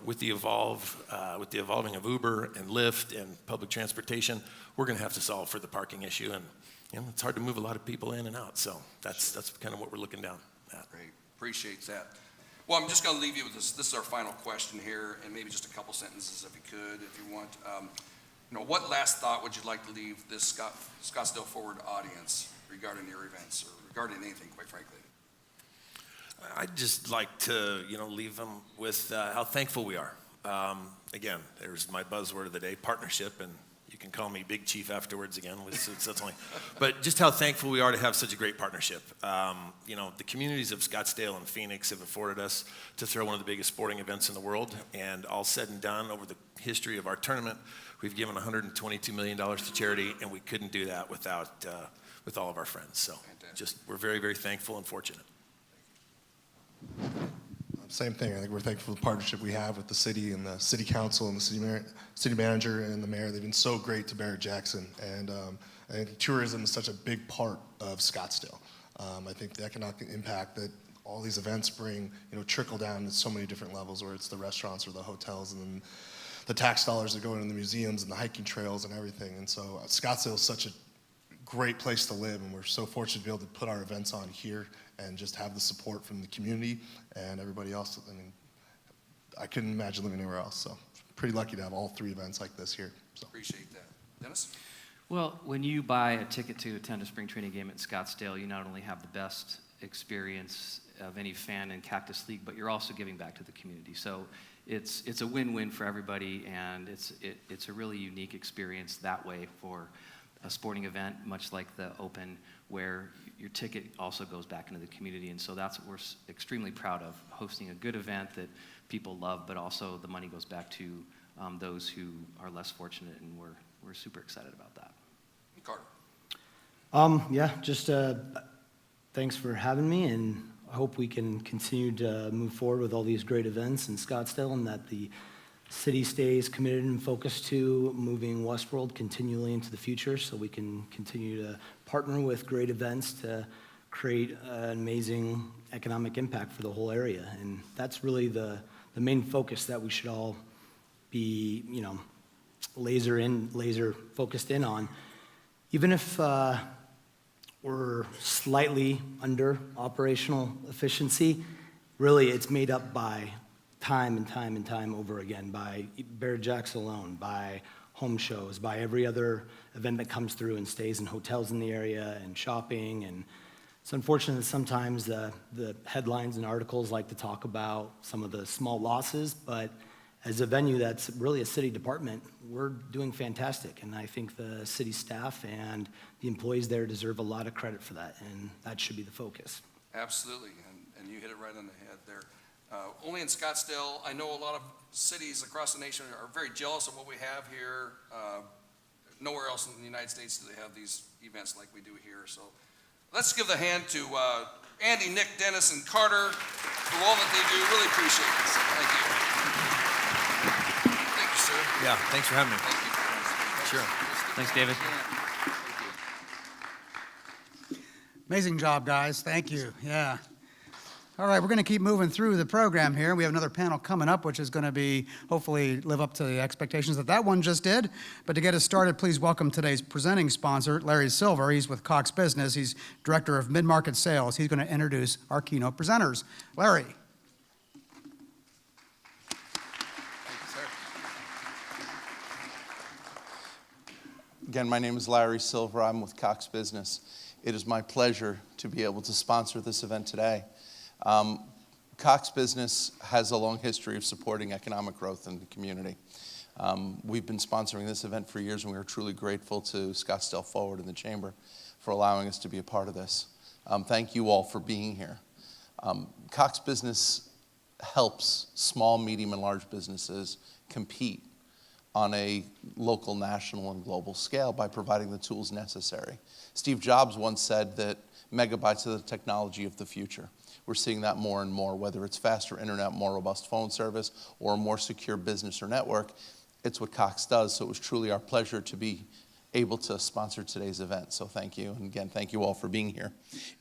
with the evolving of Uber and Lyft and public transportation, we're going to have to solve for the parking issue. And it's hard to move a lot of people in and out. So that's kind of what we're looking down at. Great, appreciate that. Well, I'm just going to leave you with this. This is our final question here, and maybe just a couple sentences if you could, if you want. What last thought would you like to leave this Scottsdale Forward audience regarding your events, or regarding anything, quite frankly? I'd just like to, leave them with how thankful we are. Again, there's my buzzword of the day, partnership, and you can call me Big Chief afterwards again. But just how thankful we are to have such a great partnership. The communities of Scottsdale and Phoenix have afforded us to throw one of the biggest sporting events in the world, and all said and done, over the history of our tournament, we've given $122 million to charity, and we couldn't do that with all of our friends. So we're very, very thankful and fortunate. Same thing. I think we're thankful for the partnership we have with the city and the city council and the city manager and the mayor. They've been so great to Barrett-Jackson, and I think tourism is such a big part of Scottsdale. I think the economic impact that all these events bring, trickle down at so many different levels, where it's the restaurants or the hotels, and then the tax dollars that go into the museums and the hiking trails and everything. And so Scottsdale is such a great place to live, and we're so fortunate to be able to put our events on here and just have the support from the community and everybody else. I mean, I couldn't imagine living anywhere else, so pretty lucky to have all 3 events like this here. So. Appreciate that. Dennis? Well, when you buy a ticket to attend a spring training game at Scottsdale, you not only have the best experience of any fan in Cactus League, but you're also giving back to the community. So it's a win-win for everybody, and it's a really unique experience that way for a sporting event, much like the Open, where your ticket also goes back into the community. And so that's what we're extremely proud of, hosting a good event that people love, but also the money goes back to those who are less fortunate, and we're super excited about that. Carter. Yeah, just thanks for having me, and I hope we can continue to move forward with all these great events in Scottsdale, and that the city stays committed and focused to moving Westworld continually into the future, so we can continue to partner with great events to create an amazing economic impact for the whole area. And that's really the main focus that we should all be, laser focused in on. Even if we're slightly under operational efficiency, really it's made up by time and time and time over again, by Barrett-Jackson alone, by home shows, by every other event that comes through and stays in hotels in the area and shopping. And it's unfortunate that sometimes the headlines and articles like to talk about some of the small losses, but as a venue that's really a city department, we're doing fantastic. And I think the city staff and the employees there deserve a lot of credit for that, and that should be the focus. Absolutely, and you hit it right on the head there. Only in Scottsdale, I know a lot of cities across the nation are very jealous of what we have here. Nowhere else in the United States do they have these events like we do here. So let's give the hand to Andy, Nick, Dennis, and Carter for all that they do. Really appreciate this. Thank you. Thank you, sir. Yeah, thanks for having me. Thank you. Sure. Thanks, David. Amazing job, guys. Thank you. Yeah. All right, we're going to keep moving through the program here. We have another panel coming up, which is going to be, hopefully, live up to the expectations that one just did. But to get us started, please welcome today's presenting sponsor, Larry Silver. He's with Cox Business. He's Director of Mid-Market Sales. He's going to introduce our keynote presenters. Larry. Again, my name is Larry Silver. I'm with Cox Business. It is my pleasure to be able to sponsor this event today. Cox Business has a long history of supporting economic growth in the community. We've been sponsoring this event for years, and we are truly grateful to Scottsdale Forward and the Chamber for allowing us to be a part of this. Thank you all for being here. Cox Business helps small, medium, and large businesses compete on a local, national, and global scale by providing the tools necessary. Steve Jobs once said that megabytes are the technology of the future. We're seeing that more and more, whether it's faster internet, more robust phone service, or a more secure business or network. It's what Cox does, so it was truly our pleasure to be able to sponsor today's event. So thank you, and again, thank you all for being here.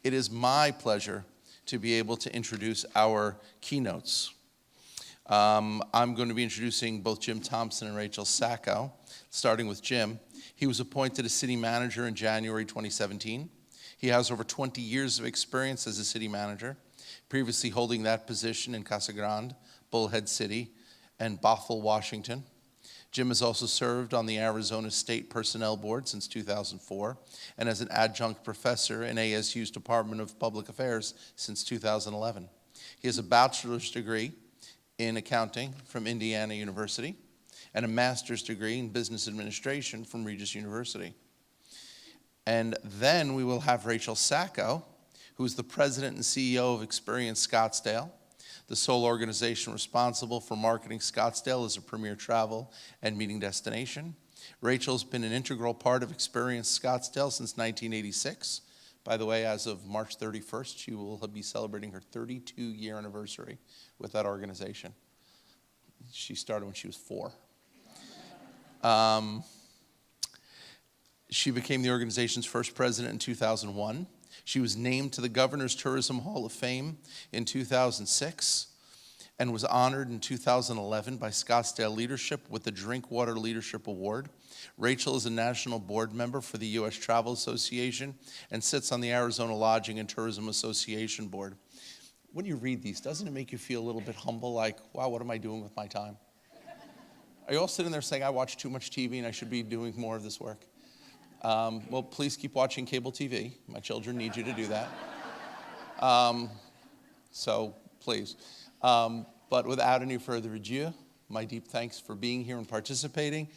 It is my pleasure to be able to introduce our keynotes. I'm going to be introducing both Jim Thompson and Rachel Sacco, starting with Jim. He was appointed a city manager in January 2017. He has over 20 years of experience as a city manager, previously holding that position in Casa Grande, Bullhead City, and Bothell, Washington. Jim has also served on the Arizona State Personnel Board since 2004 and as an adjunct professor in ASU's Department of Public Affairs since 2011. He has a bachelor's degree in accounting from Indiana University and a master's degree in business administration from Regis University. And then we will have Rachel Sacco, who is the president and CEO of Experience Scottsdale, the sole organization responsible for marketing Scottsdale as a premier travel and meeting destination. Rachel's been an integral part of Experience Scottsdale since 1986, By the way, as of March 31st, she will be celebrating her 32-year anniversary with that organization. She started when she was 4. She became the organization's first president in 2001. She was named to the Governor's Tourism Hall of Fame in 2006 and was honored in 2011 by Scottsdale Leadership with the Drinkwater Leadership Award. Rachel is a national board member for the U.S. Travel Association and sits on the Arizona Lodging and Tourism Association board. When you read these, doesn't it make you feel a little bit humble, like, wow, what am I doing with my time? Are you all sitting there saying, I watch too much TV and I should be doing more of this work? Well, please keep watching cable TV. My children need you to do that. So please. But without any further ado, my deep thanks for being here and participating.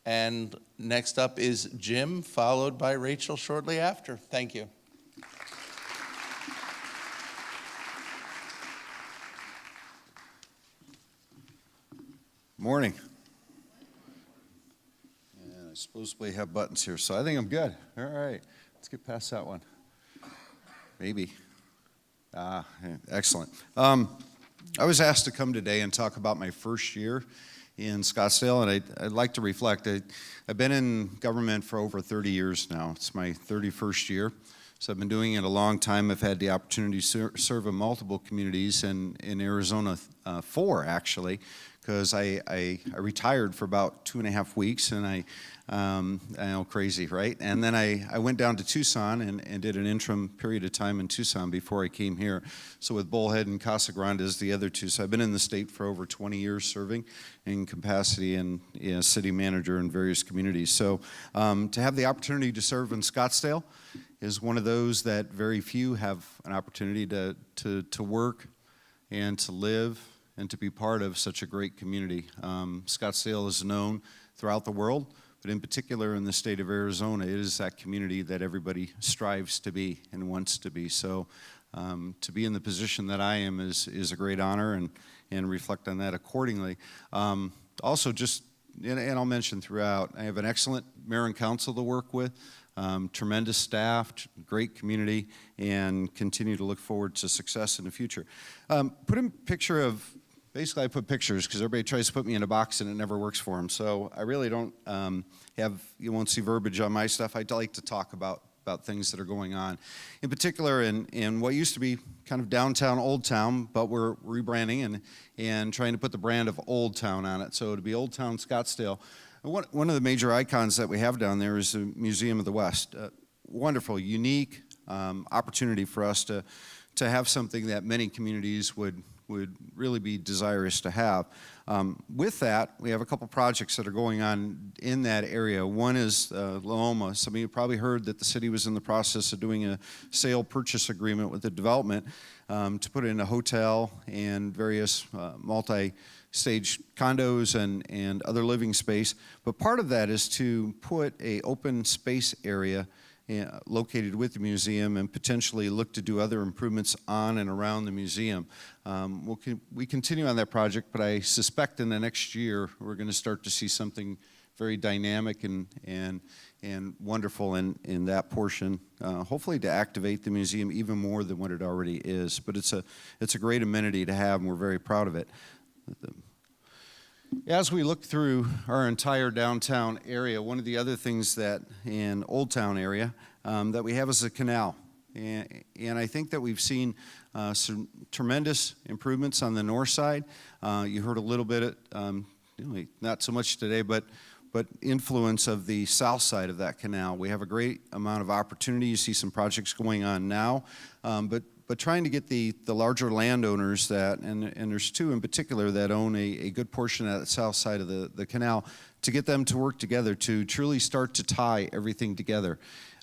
And next up is Jim, followed by Rachel shortly after. Thank you. Morning. And I suppose we have buttons here, so I think I'm good. All right, let's get past that one. Maybe. Excellent. I was asked to come today and talk about my first year in Scottsdale, and I'd like to reflect. I've been in government for over 30 years now. It's my 31st year, so I've been doing it a long time. I've had the opportunity to serve in multiple communities, and in Arizona, 4 actually, because I retired for about 2.5 weeks, and I know, crazy, right? And then I went down to Tucson and did an interim period of time in Tucson before I came here. So with Bullhead and Casa Grande as the other 2. So I've been in the state for over 20 years serving in capacity and city manager in various communities. So to have the opportunity to serve in Scottsdale is one of those that very few have an opportunity to work and to live and to be part of such a great community. Scottsdale is known throughout the world, but in particular in the state of Arizona, it is that community that everybody strives to be and wants to be. So to be in the position that I am is a great honor, and reflect on that accordingly. Also just, and I'll mention throughout, I have an excellent mayor and council to work with, tremendous staff, great community, and continue to look forward to success in the future. Put in a picture of, basically I put pictures because everybody tries to put me in a box and it never works for them. So I really don't you won't see verbiage on my stuff. I like to talk about things that are going on. In particular in what used to be kind of downtown Old Town, but we're rebranding and trying to put the brand of Old Town on it. So to be Old Town Scottsdale. One of the major icons that we have down there is the Museum of the West. Wonderful, unique opportunity for us to have something that many communities would really be desirous to have. With that, we have a couple projects that are going on in that area. One is Loma. Some of you probably heard that the city was in the process of doing a sale purchase agreement with the development to put in a hotel and various multi-stage condos and other living space. But part of that is to put an open space area located with the museum and potentially look to do other improvements on and around the museum. We continue on that project, but I suspect in the next year we're going to start to see something very dynamic and wonderful in that portion, hopefully to activate the museum even more than what it already is. But it's a great amenity to have, and we're very proud of it. As we look through our entire downtown area, one of the other things that in Old Town area that we have is a canal. And I think that we've seen some tremendous improvements on the north side. You heard a little bit, not so much today, but influence of the south side of that canal. We have a great amount of opportunity. You see some projects going on now, but trying to get the larger landowners and there's 2 in particular that own a good portion of the south side of the canal, to get them to work together to truly start to tie everything together.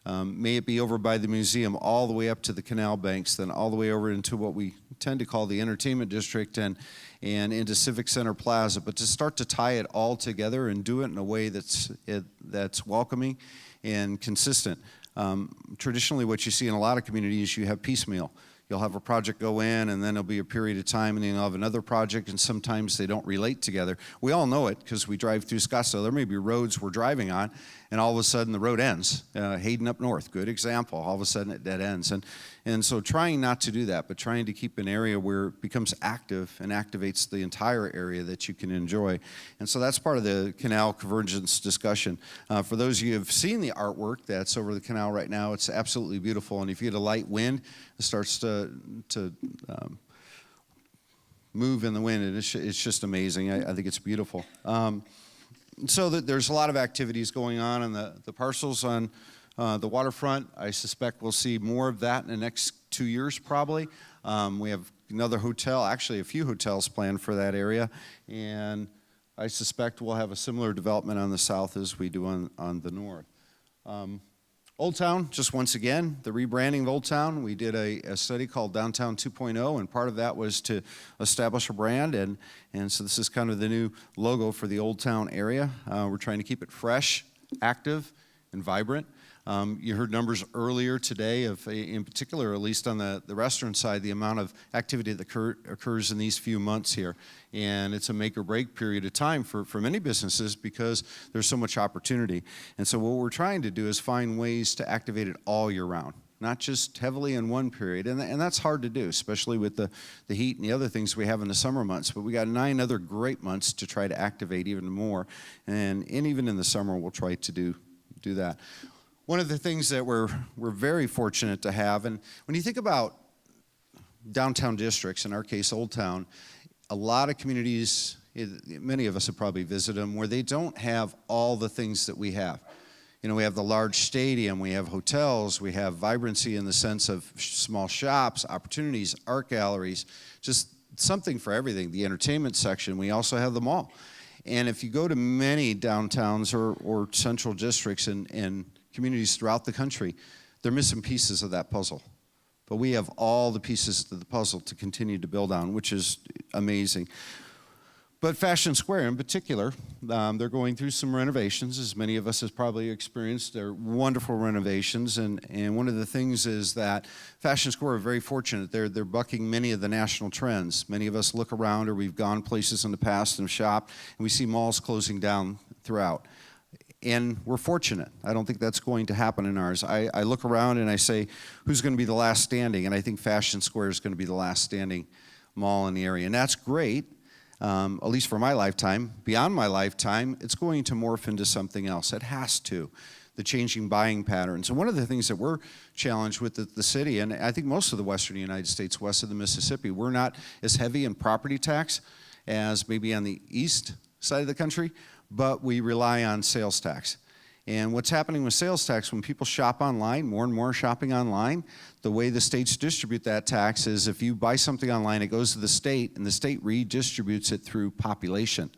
May it be over by the museum, all the way up to the canal banks, then all the way over into what we tend to call the entertainment district and into Civic Center Plaza, but to start to tie it all together and do it in a way that's welcoming and consistent. Traditionally, what you see in a lot of communities, you have piecemeal. you'll have a project go in, and then there'll be a period of time, and then you'll have another project, and sometimes they don't relate together. We all know it because we drive through Scottsdale. There may be roads we're driving on, and all of a sudden the road ends. Hayden up north, good example. All of a sudden it dead ends. And so trying not to do that, but trying to keep an area where it becomes active and activates the entire area that you can enjoy. And so that's part of the canal convergence discussion. For those of you who have seen the artwork that's over the canal right now, it's absolutely beautiful. And if you get a light wind, it starts to move in the wind, and it's just amazing. I think it's beautiful. So there's a lot of activities going on the parcels on the waterfront. I suspect we'll see more of that in the next 2 years probably. We have another hotel, actually a few hotels planned for that area, and I suspect we'll have a similar development on the south as we do on the north. Old Town, just once again, the rebranding of Old Town. We did a study called Downtown 2.0, and part of that was to establish a brand, and so this is kind of the new logo for the Old Town area. We're trying to keep it fresh, active, and vibrant. You heard numbers earlier today of, in particular, at least on the restaurant side, the amount of activity that occurs in these few months here. And it's a make or break period of time for many businesses because there's so much opportunity. And so what we're trying to do is find ways to activate it all year round, not just heavily in one period. And that's hard to do, especially with the heat and the other things we have in the summer months. But we got 9 other great months to try to activate even more. And even in the summer, we'll try to do that. One of the things that we're very fortunate to have, and when you think about downtown districts, in our case Old Town, a lot of communities, many of us have probably visited them, where they don't have all the things that we have. You know, we have the large stadium, we have hotels, we have vibrancy in the sense of small shops, opportunities, art galleries, just something for everything. The entertainment section, we also have the mall. And if you go to many downtowns or central districts and communities throughout the country, they're missing pieces of that puzzle. But we have all the pieces of the puzzle to continue to build on, which is amazing. But Fashion Square in particular, they're going through some renovations, as many of us have probably experienced. They're wonderful renovations, and one of the things is that Fashion Square are very fortunate. They're bucking many of the national trends. Many of us look around, or we've gone places in the past and shopped, and we see malls closing down throughout. And we're fortunate. I don't think that's going to happen in ours. I look around and I say, who's going to be the last standing? And I think Fashion Square is going to be the last standing mall in the area. And that's great, at least for my lifetime. Beyond my lifetime, it's going to morph into something else. It has to. The changing buying patterns. And one of the things that we're challenged with the city, and I think most of the western United States, west of the Mississippi, we're not as heavy in property tax as maybe on the east side of the country, but we rely on sales tax. And what's happening with sales tax, when people shop online, more and more shopping online, the way the states distribute that tax is if you buy something online, it goes to the state, and the state redistributes it through population.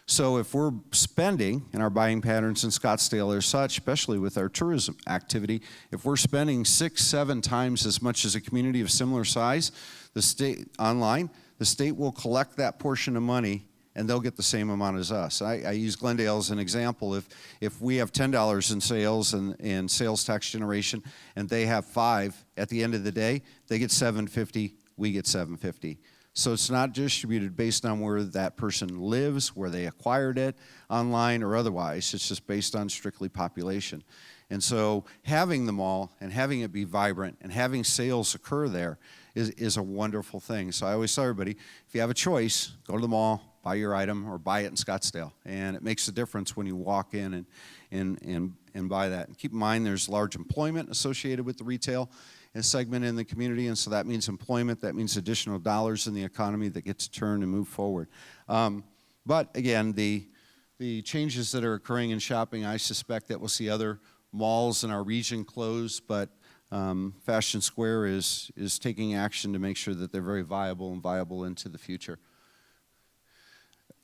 So if we're spending, and our buying patterns in Scottsdale are such, especially with our tourism activity, if we're spending 6-7 times as much as a community of similar size, the state online, the state will collect that portion of money and they'll get the same amount as us. I use Glendale as an example. If we have $10 in sales and sales tax generation, and they have $5, at the end of the day, they get $7.50, we get $7.50. So it's not distributed based on where that person lives, where they acquired it, online or otherwise. It's just based on strictly population. And so having the mall and having it be vibrant and having sales occur there is a wonderful thing. So I always tell everybody, if you have a choice, go to the mall, buy your item, or buy it in Scottsdale. And it makes a difference when you walk in and buy that. And keep in mind there's large employment associated with the retail segment in the community, and so that means employment, that means additional dollars in the economy that get to turn and move forward. But again, the changes that are occurring in shopping, I suspect that we'll see other malls in our region close, but Fashion Square is taking action to make sure that they're very viable and viable into the future.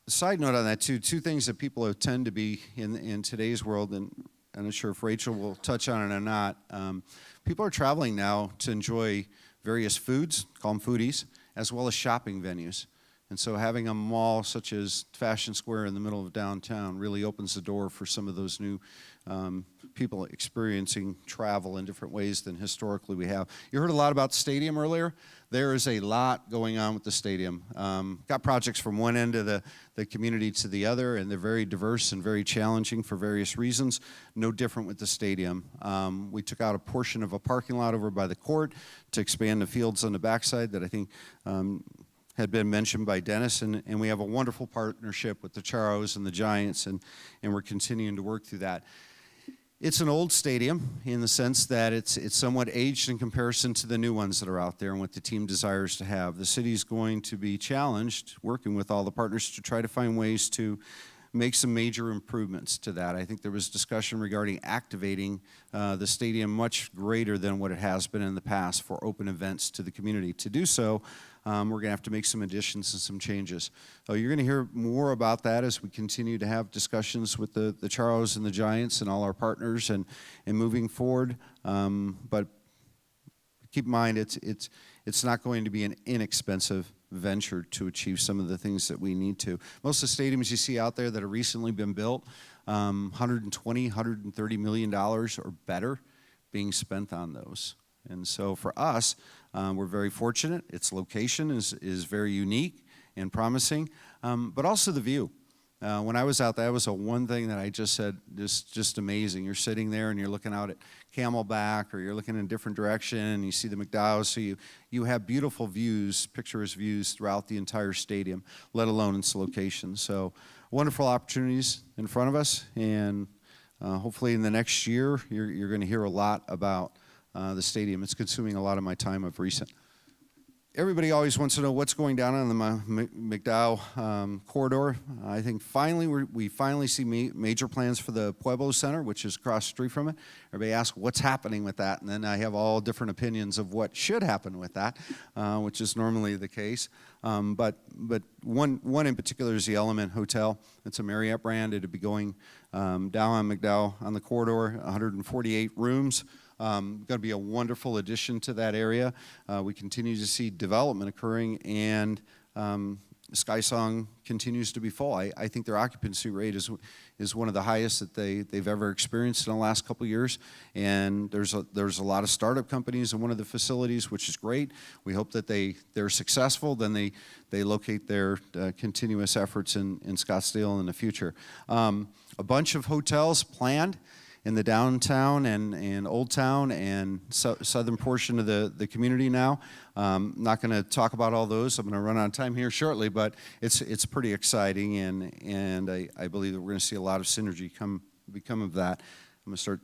Side note on that too, two things that people tend to be in today's world, and I'm not sure if Rachel will touch on it or not. People are traveling now to enjoy various foods, call them foodies, as well as shopping venues. And so having a mall such as Fashion Square in the middle of downtown really opens the door for some of those new people experiencing travel in different ways than historically we have. You heard a lot about the stadium earlier. There is a lot going on with the stadium. Got projects from one end of the community to the other, and they're very diverse and very challenging for various reasons. No different with the stadium. We took out a portion of a parking lot over by the court to expand the fields on the backside that I think had been mentioned by Dennis, and we have a wonderful partnership with the Charros and the Giants, and we're continuing to work through that. It's an old stadium in the sense that it's somewhat aged in comparison to the new ones that are out there and what the team desires to have. The city's going to be challenged, working with all the partners, to try to find ways to make some major improvements to that. I think there was discussion regarding activating the stadium much greater than what it has been in the past for open events to the community. To do so, we're going to have to make some additions and some changes. You're going to hear more about that as we continue to have discussions with the Charros and the Giants and all our partners and moving forward. But keep in mind, it's not going to be an inexpensive venture to achieve some of the things that we need to. Most of the stadiums you see out there that have recently been built, $120, $130 million or better being spent on those. And so for us, we're very fortunate. Its location is very unique and promising, but also the view. When I was out there, that was one thing that I just said, just amazing. You're sitting there and you're looking out at Camelback, or you're looking in a different direction and you see the McDowell's, so you have beautiful views, picturesque views throughout the entire stadium, let alone its location. So wonderful opportunities in front of us, and hopefully in the next year, you're going to hear a lot about the stadium. It's consuming a lot of my time of recent. Everybody always wants to know what's going down on the McDowell corridor. I think finally we finally see major plans for the Pueblo Center, which is across the street from it. Everybody asks what's happening with that, and then I have all different opinions of what should happen with that, which is normally the case. But one in particular is the Element Hotel. It's a Marriott brand. It'll be going down on McDowell on the corridor, 148 rooms. Going to be a wonderful addition to that area. We continue to see development occurring, and SkySong continues to be full. I think their occupancy rate is one of the highest that they've ever experienced in the last couple of years. And there's a lot of startup companies in one of the facilities, which is great. We hope that they're successful. Then they locate their continuous efforts in Scottsdale in the future. A bunch of hotels planned in the downtown and Old Town and southern portion of the community now. Not going to talk about all those. I'm going to run out of time here shortly, but it's pretty exciting, and I believe that we're going to see a lot of synergy become of that. I'm going to start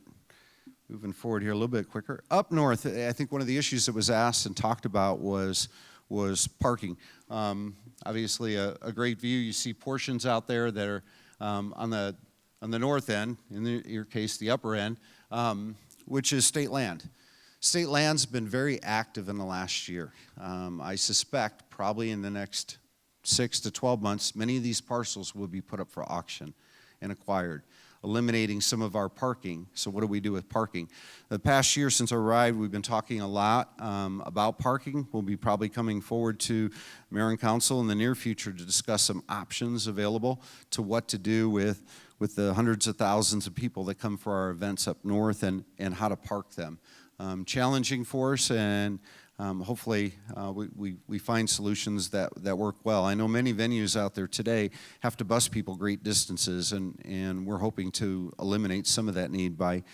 moving forward here a little bit quicker. Up north, I think one of the issues that was asked and talked about was parking. Obviously, a great view. You see portions out there that are on the north end, in your case, the upper end, which is state land. State land's been very active in the last year. I suspect probably in the next 6 to 12 months, many of these parcels will be put up for auction and acquired, eliminating some of our parking. So what do we do with parking? The past year since I arrived, we've been talking a lot about parking. We'll be probably coming forward to Mayor and Council in the near future to discuss some options available to what to do with the hundreds of thousands of people that come for our events up north and how to park them. Challenging for us, and hopefully we find solutions that work well. I know many venues out there today have to bus people great distances, and we're hoping to eliminate some of that need by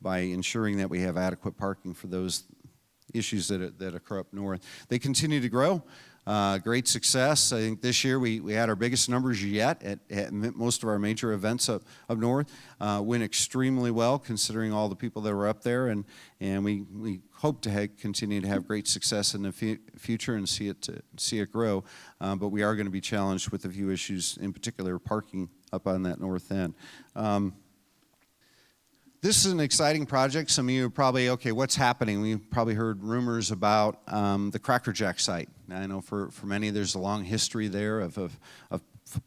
ensuring that we have adequate parking for those issues that occur up north. They continue to grow. Great success. I think this year we had our biggest numbers yet at most of our major events up north. Went extremely well considering all the people that were up there, and we hope to continue to have great success in the future and see it grow. But we are going to be challenged with a few issues, in particular parking up on that north end. This is an exciting project. Some of you are probably, okay, what's happening? We've probably heard rumors about the Cracker Jack site. Now, I know for many there's a long history there of a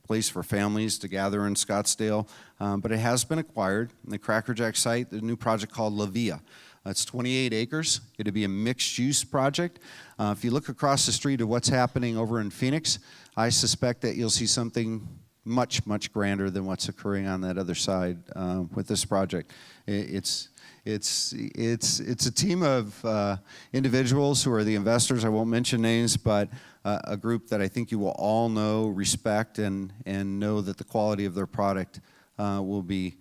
place for families to gather in Scottsdale, but it has been acquired. The Cracker Jack site, the new project called La Villa. It's 28 acres. It'll be a mixed-use project. If you look across the street at what's happening over in Phoenix, I suspect that you'll see something much, much grander than what's occurring on that other side with this project. It's a team of individuals who are the investors. I won't mention names, but a group that I think you will all know, respect, and know that the quality of their product will be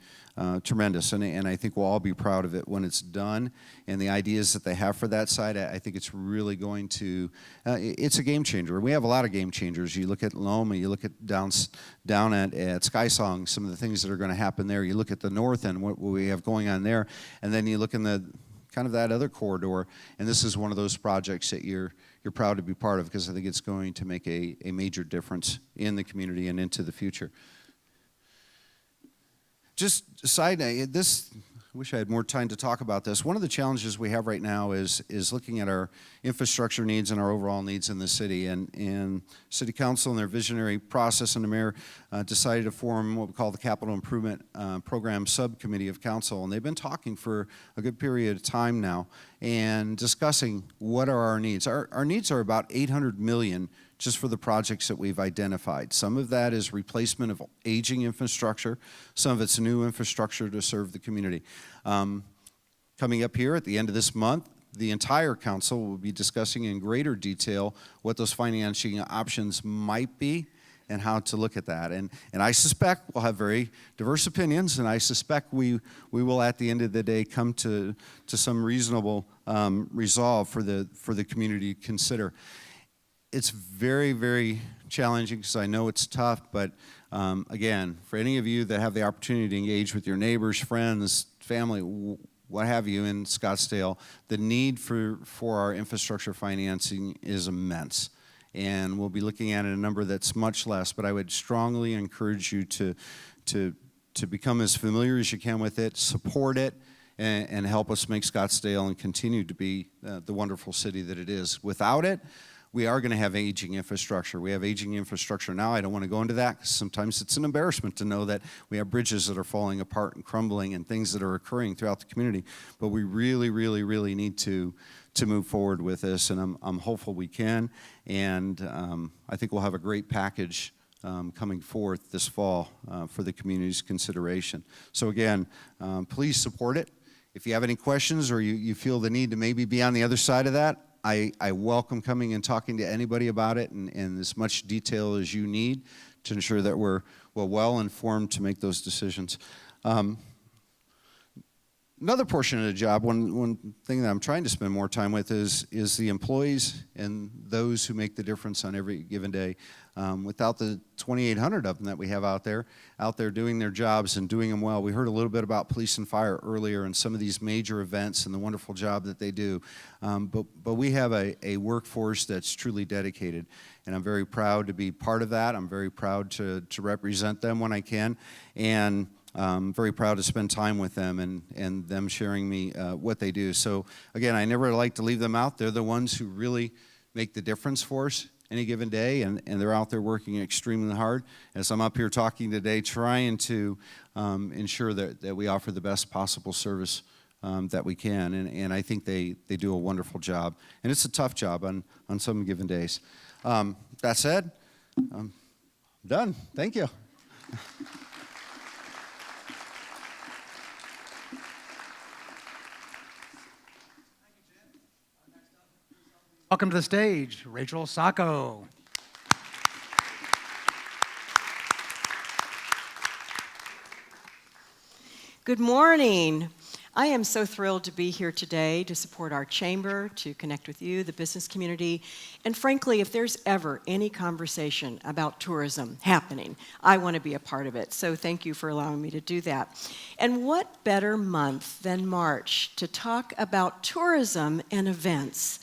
tremendous. And I think we'll all be proud of it when it's done. And the ideas that they have for that site, I think it's really going to, it's a game changer. We have a lot of game changers. You look at Loma, you look at down at Skysong, some of the things that are going to happen there. You look at the north end, what we have going on there. And then you look in the kind of that other corridor, and this is one of those projects that you're proud to be part of, because I think it's going to make a major difference in the community and into the future. Just a side note, I wish I had more time to talk about this. One of the challenges we have right now is looking at our infrastructure needs and our overall needs in the city. And City Council and their visionary process and the mayor decided to form what we call the Capital Improvement Program Subcommittee of Council. And they've been talking for a good period of time now and discussing what are our needs. Our needs are about $800 million just for the projects that we've identified. Some of that is replacement of aging infrastructure. Some of it's new infrastructure to serve the community. Coming up here at the end of this month, the entire council will be discussing in greater detail what those financing options might be and how to look at that. And I suspect we'll have very diverse opinions, and I suspect we will at the end of the day come to some reasonable resolve for the community to consider. It's very, very challenging because I know it's tough, but again, for any of you that have the opportunity to engage with your neighbors, friends, family, what have you in Scottsdale, the need for our infrastructure financing is immense. And we'll be looking at a number that's much less, but I would strongly encourage you to become as familiar as you can with it, support it, and help us make Scottsdale and continue to be the wonderful city that it is. Without it, we are going to have aging infrastructure. We have aging infrastructure now. I don't want to go into that because sometimes it's an embarrassment to know that we have bridges that are falling apart and crumbling and things that are occurring throughout the community. But we really, really, really need to move forward with this, and I'm hopeful we can. And I think we'll have a great package coming forth this fall for the community's consideration. So again, please support it. If you have any questions or you feel the need to maybe be on the other side of that, I welcome coming and talking to anybody about it in as much detail as you need to ensure that we're well informed to make those decisions. Another portion of the job, one thing that I'm trying to spend more time with is the employees and those who make the difference on every given day. Without the 2,800 of them that we have out there doing their jobs and doing them well. We heard a little bit about police and fire earlier and some of these major events and the wonderful job that they do. But we have a workforce that's truly dedicated, and I'm very proud to be part of that. I'm very proud to represent them when I can, and I'm very proud to spend time with them and them sharing me what they do. So again, I never like to leave them out. They're the ones who really make the difference for us any given day, and they're out there working extremely hard. As I'm up here talking today, trying to ensure that we offer the best possible service that we can, and I think they do a wonderful job. And it's a tough job on some given days. That said, I'm done. Thank you. Welcome to the stage, Rachel Sacco. Good morning. I am so thrilled to be here today to support our chamber, to connect with you, the business community, and frankly, if there's ever any conversation about tourism happening, I want to be a part of it. So thank you for allowing me to do that. And what better month than March to talk about tourism and events?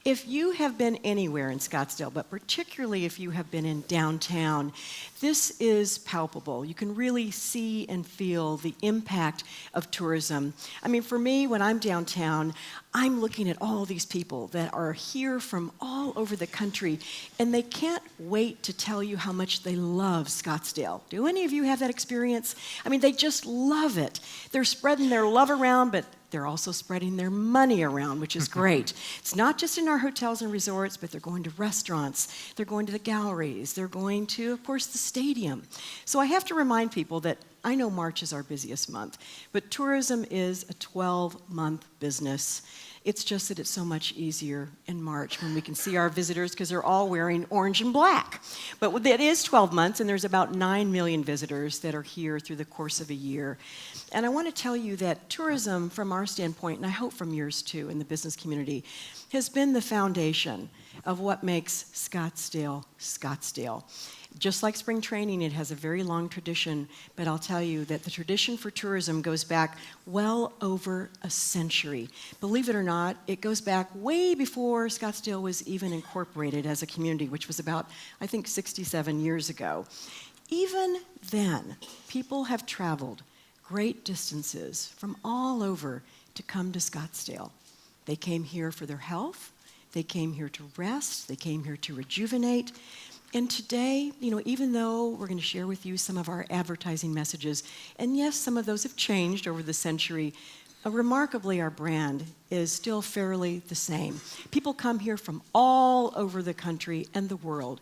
If you have been anywhere in Scottsdale, but particularly if you have been in downtown, this is palpable. You can really see and feel the impact of tourism. I mean, for me, when I'm downtown, I'm looking at all these people that are here from all over the country, and they can't wait to tell you how much they love Scottsdale. Do any of you have that experience? I mean, they just love it. They're spreading their love around, but they're also spreading their money around, which is great. It's not just in our hotels and resorts, but they're going to restaurants, they're going to the galleries, they're going to, of course, the stadium. So I have to remind people that I know March is our busiest month, but tourism is a 12-month business. It's just that it's so much easier in March when we can see our visitors because they're all wearing orange and black. But it is 12 months, and there's about 9 million visitors that are here through the course of a year. And I want to tell you that tourism, from our standpoint, and I hope from yours too in the business community, has been the foundation of what makes Scottsdale, Scottsdale. Just like spring training, it has a very long tradition, but I'll tell you that the tradition for tourism goes back well over a century. Believe it or not, it goes back way before Scottsdale was even incorporated as a community, which was about, I think, 67 years ago. Even then, people have traveled great distances from all over to come to Scottsdale. They came here for their health, they came here to rest, they came here to rejuvenate. And today, even though we're going to share with you some of our advertising messages, and yes, some of those have changed over the century, remarkably, our brand is still fairly the same. People come here from all over the country and the world,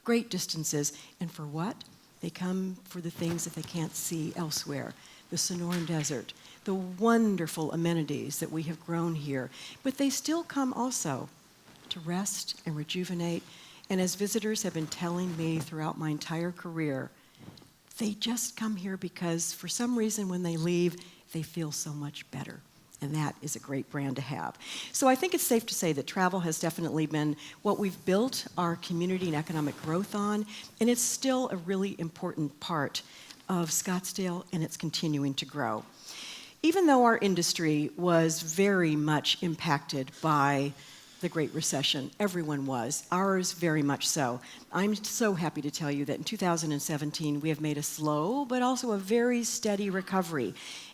great distances, and for what? They come for the things that they can't see elsewhere. The Sonoran Desert, the wonderful amenities that we have grown here, but they still come also to rest and rejuvenate. And as visitors have been telling me throughout my entire career, they just come here because for some reason when they leave, they feel so much better. And that is a great brand to have. So I think it's safe to say that travel has definitely been what we've built our community and economic growth on, and it's still a really important part of Scottsdale, and it's continuing to grow. Even though our industry was very much impacted by the Great Recession. Everyone was. Ours very much so. I'm so happy to tell you that in 2017 we have made a slow but also a very steady recovery.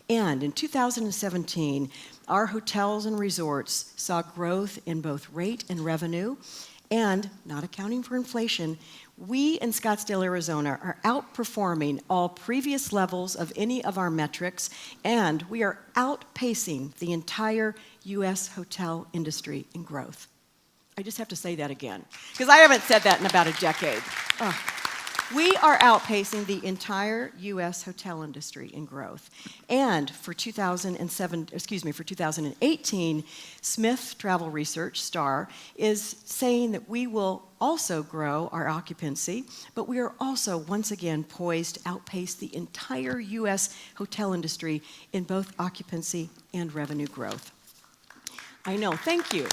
And in 2017, our hotels and resorts saw growth in both rate and revenue, and not accounting for inflation, we in Scottsdale, Arizona are outperforming all previous levels of any of our metrics, and we are outpacing the entire U.S. hotel industry in growth. I just have to say that again, because I haven't said that in about a decade. We are outpacing the entire U.S. hotel industry in growth. And for 2018, Smith Travel Research, STAR, is saying that we will also grow our occupancy, but we are also once again poised to outpace the entire U.S. hotel industry in both occupancy and revenue growth. I know, thank you.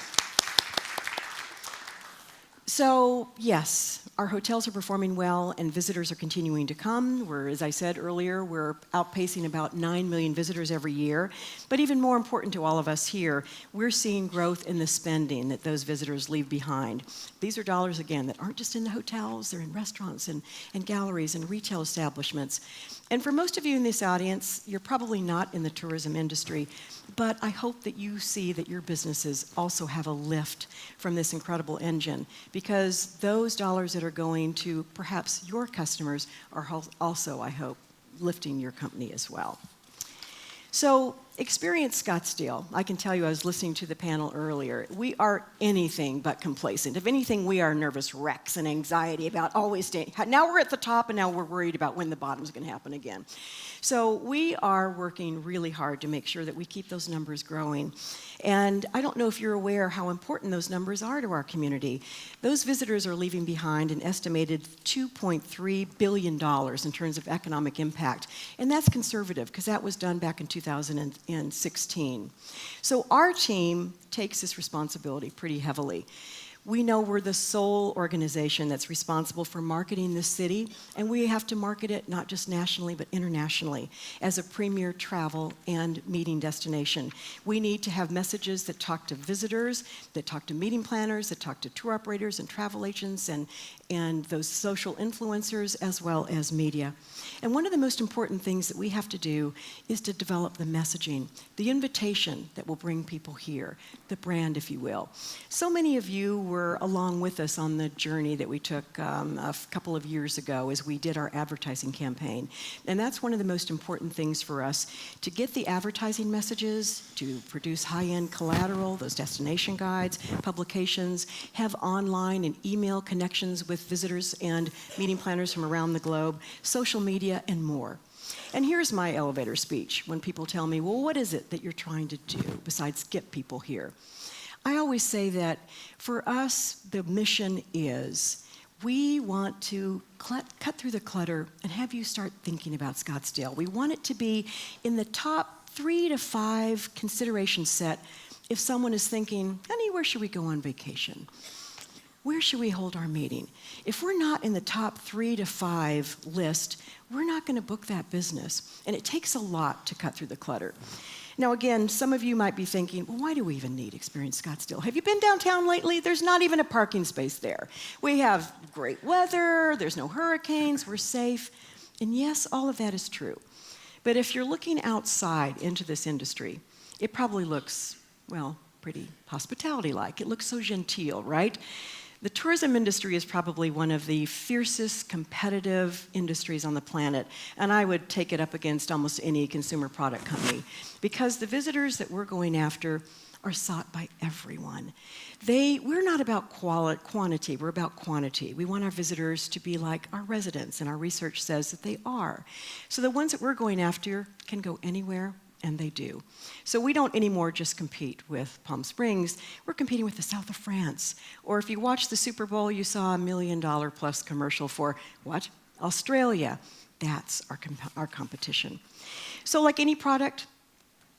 So, yes, our hotels are performing well and visitors are continuing to come. As I said earlier, we're outpacing about 9 million visitors every year. But even more important to all of us here, we're seeing growth in the spending that those visitors leave behind. These are dollars, again, that aren't just in the hotels, they're in restaurants and galleries and retail establishments. And for most of you in this audience, you're probably not in the tourism industry, but I hope that you see that your businesses also have a lift from this incredible engine, because those dollars that are going to perhaps your customers are also, I hope, lifting your company as well. So, experience Scottsdale. I can tell you, I was listening to the panel earlier, we are anything but complacent. If anything, we are nervous wrecks and anxiety about always staying. Now we're at the top and now we're worried about when the bottom's going to happen again. So we are working really hard to make sure that we keep those numbers growing. And I don't know if you're aware how important those numbers are to our community. Those visitors are leaving behind an estimated $2.3 billion in terms of economic impact. And that's conservative, because that was done back in 2016. So our team takes this responsibility pretty heavily. We know we're the sole organization that's responsible for marketing this city, and we have to market it not just nationally but internationally as a premier travel and meeting destination. We need to have messages that talk to visitors, that talk to meeting planners, that talk to tour operators and travel agents and those social influencers as well as media. And one of the most important things that we have to do is to develop the messaging, the invitation that will bring people here, the brand, if you will. So many of you were along with us on the journey that we took a couple of years ago as we did our advertising campaign. And that's one of the most important things for us, to get the advertising messages, to produce high-end collateral, those destination guides, publications, have online and email connections with visitors and meeting planners from around the globe, social media, and more. And here's my elevator speech when people tell me, well, what is it that you're trying to do besides get people here? I always say that for us, the mission is we want to cut through the clutter and have you start thinking about Scottsdale. We want it to be in the top 3 to 5 consideration set if someone is thinking, honey, where should we go on vacation? Where should we hold our meeting? If we're not in the top 3 to 5 list, we're not going to book that business. And it takes a lot to cut through the clutter. Now, again, some of you might be thinking, well, why do we even need Experience Scottsdale? Have you been downtown lately? There's not even a parking space there. We have great weather, there's no hurricanes, we're safe. And yes, all of that is true. But if you're looking outside into this industry, it probably looks, well, pretty hospitality-like. It looks so genteel, right? The tourism industry is probably one of the fiercest competitive industries on the planet, and I would take it up against almost any consumer product company, because the visitors that we're going after are sought by everyone. We're not about quantity, we're about quantity. We want our visitors to be like our residents, and our research says that they are. So the ones that we're going after can go anywhere, and they do. So we don't anymore just compete with Palm Springs, we're competing with the south of France. Or if you watched the Super Bowl, you saw $1 million plus commercial for, what? Australia. That's our competition. So like any product,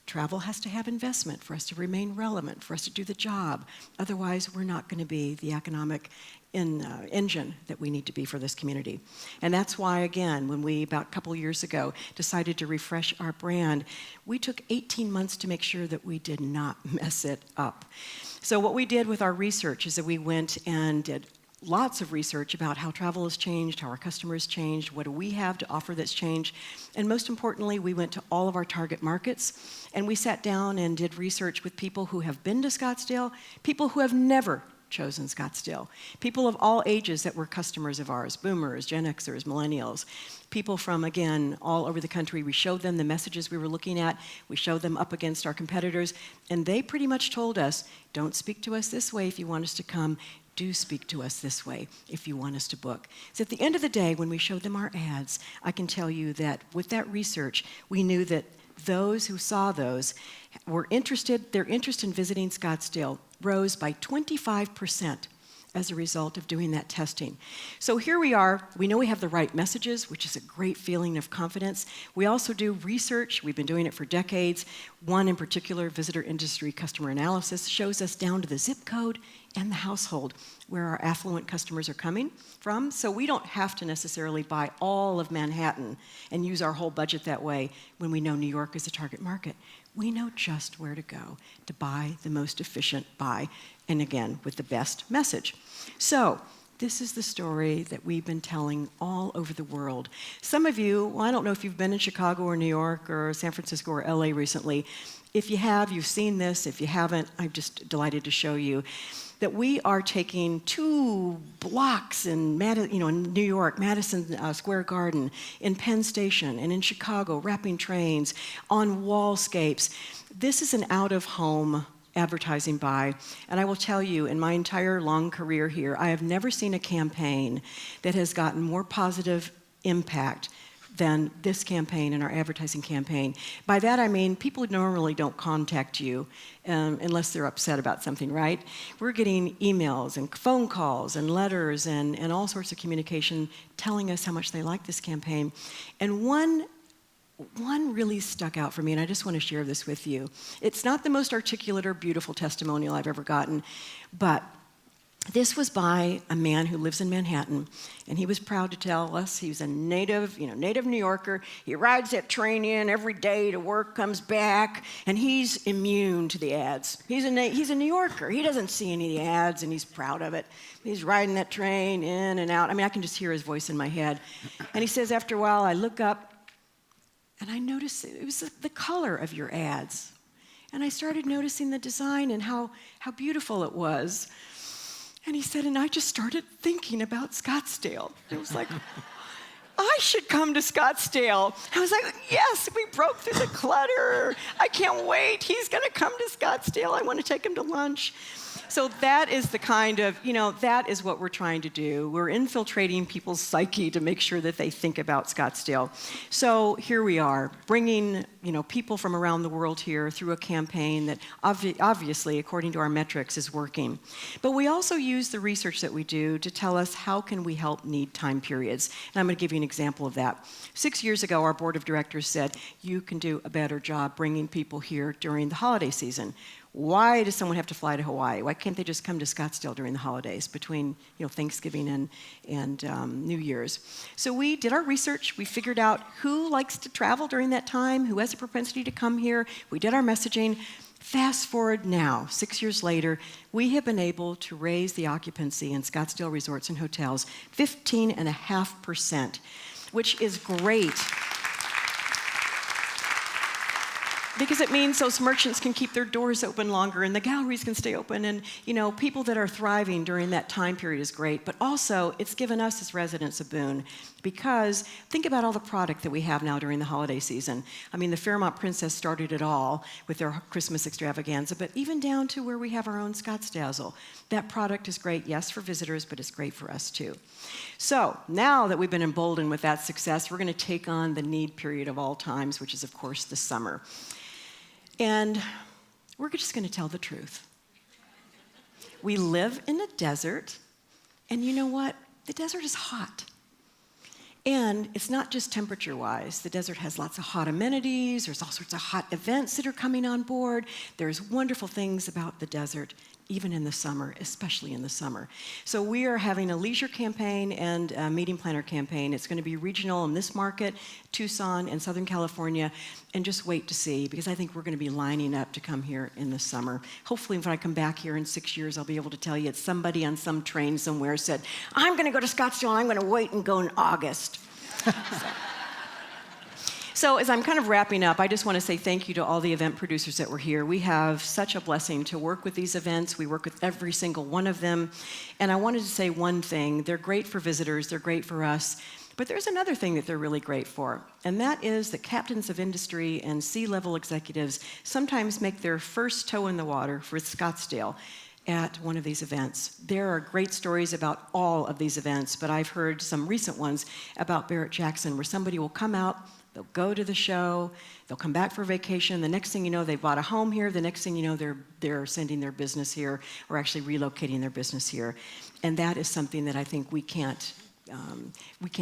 travel has to have investment for us to remain relevant, for us to do the job. Otherwise, we're not going to be the economic engine that we need to be for this community. And that's why, again, when we, about a couple years ago, decided to refresh our brand, we took 18 months to make sure that we did not mess it up. So what we did with our research is that we went and did lots of research about how travel has changed, how our customers changed, what do we have to offer that's changed, and most importantly, we went to all of our target markets, and we sat down and did research with people who have been to Scottsdale, people who have never chosen Scottsdale, people of all ages that were customers of ours, boomers, Gen Xers, millennials, people from, again, all over the country. We showed them the messages we were looking at, we showed them up against our competitors, and they pretty much told us, don't speak to us this way if you want us to come, do speak to us this way if you want us to book. So at the end of the day, when we showed them our ads, I can tell you that with that research, we knew that those who saw those were interested, their interest in visiting Scottsdale rose by 25% as a result of doing that testing. So here we are, we know we have the right messages, which is a great feeling of confidence. We also do research, we've been doing it for decades. One in particular, visitor industry customer analysis, shows us down to the zip code and the household where our affluent customers are coming from. So we don't have to necessarily buy all of Manhattan and use our whole budget that way when we know New York is a target market. We know just where to go to buy the most efficient buy, and again, with the best message. So this is the story that we've been telling all over the world. Some of you, well, I don't know if you've been in Chicago or New York or San Francisco or LA recently. If you have, you've seen this. If you haven't, I'm just delighted to show you that we are taking 2 blocks in in New York, Madison Square Garden, in Penn Station, and in Chicago, wrapping trains, on wallscapes. This is an out-of-home advertising buy, and I will tell you, in my entire long career here, I have never seen a campaign that has gotten more positive impact than this campaign and our advertising campaign. By that I mean people normally don't contact you unless they're upset about something, right? We're getting emails and phone calls and letters and all sorts of communication telling us how much they like this campaign. And one really stuck out for me, and I just want to share this with you. It's not the most articulate or beautiful testimonial I've ever gotten, but This was by a man who lives in Manhattan, and he was proud to tell us he's a native New Yorker. He rides that train in every day to work, comes back, and he's immune to the ads. He's a New Yorker. He doesn't see any of the ads, and he's proud of it. He's riding that train in and out. I mean, I can just hear his voice in my head. And he says, after a while, I look up, and I noticed it was the color of your ads. And I started noticing the design and how beautiful it was. And he said, and I just started thinking about Scottsdale. It was like, I should come to Scottsdale. I was like, yes, we broke through the clutter. I can't wait. He's going to come to Scottsdale. I want to take him to lunch. So that is the kind of, that is what we're trying to do. We're infiltrating people's psyche to make sure that they think about Scottsdale. So here we are, bringing, people from around the world here through a campaign that obviously, according to our metrics, is working. But we also use the research that we do to tell us how can we help need time periods. And I'm going to give you an example of that. 6 years ago, our board of directors said, you can do a better job bringing people here during the holiday season. Why does someone have to fly to Hawaii? Why can't they just come to Scottsdale during the holidays between Thanksgiving and New Year's? So we did our research. We figured out who likes to travel during that time, who has a propensity to come here. We did our messaging. Fast forward now, 6 years later, we have been able to raise the occupancy in Scottsdale resorts and hotels 15.5%, which is great. Because it means those merchants can keep their doors open longer and the galleries can stay open, and people that are thriving during that time period is great. But also, it's given us as residents a boon, because think about all the product that we have now during the holiday season. I mean, the Fairmont Princess started it all with their Christmas extravaganza, but even down to where we have our own Scottsdazzle. That product is great, yes, for visitors, but it's great for us too. So now that we've been emboldened with that success, we're going to take on the need period of all times, which is, of course, the summer. And we're just going to tell the truth. We live in a desert, and you know what? The desert is hot. And it's not just temperature-wise. The desert has lots of hot amenities. There's all sorts of hot events that are coming on board. There's wonderful things about the desert, even in the summer, especially in the summer. So we are having a leisure campaign and a meeting planner campaign. It's going to be regional in this market, Tucson and Southern California, and just wait to see, because I think we're going to be lining up to come here in the summer. Hopefully, when I come back here in 6 years, I'll be able to tell you it's somebody on some train somewhere said, I'm going to go to Scottsdale, and I'm going to wait and go in August. So as I'm kind of wrapping up, I just want to say thank you to all the event producers that were here. We have such a blessing to work with these events. We work with every single one of them. And I wanted to say one thing. They're great for visitors. They're great for us. But there's another thing that they're really great for, and that is that captains of industry and C-level executives sometimes make their first toe in the water for Scottsdale at one of these events. There are great stories about all of these events, but I've heard some recent ones about Barrett-Jackson, where somebody will come out, they'll go to the show, they'll come back for vacation, the next thing you know, they bought a home here, the next thing you know, they're sending their business here, or actually relocating their business here. And that is something that I think we can't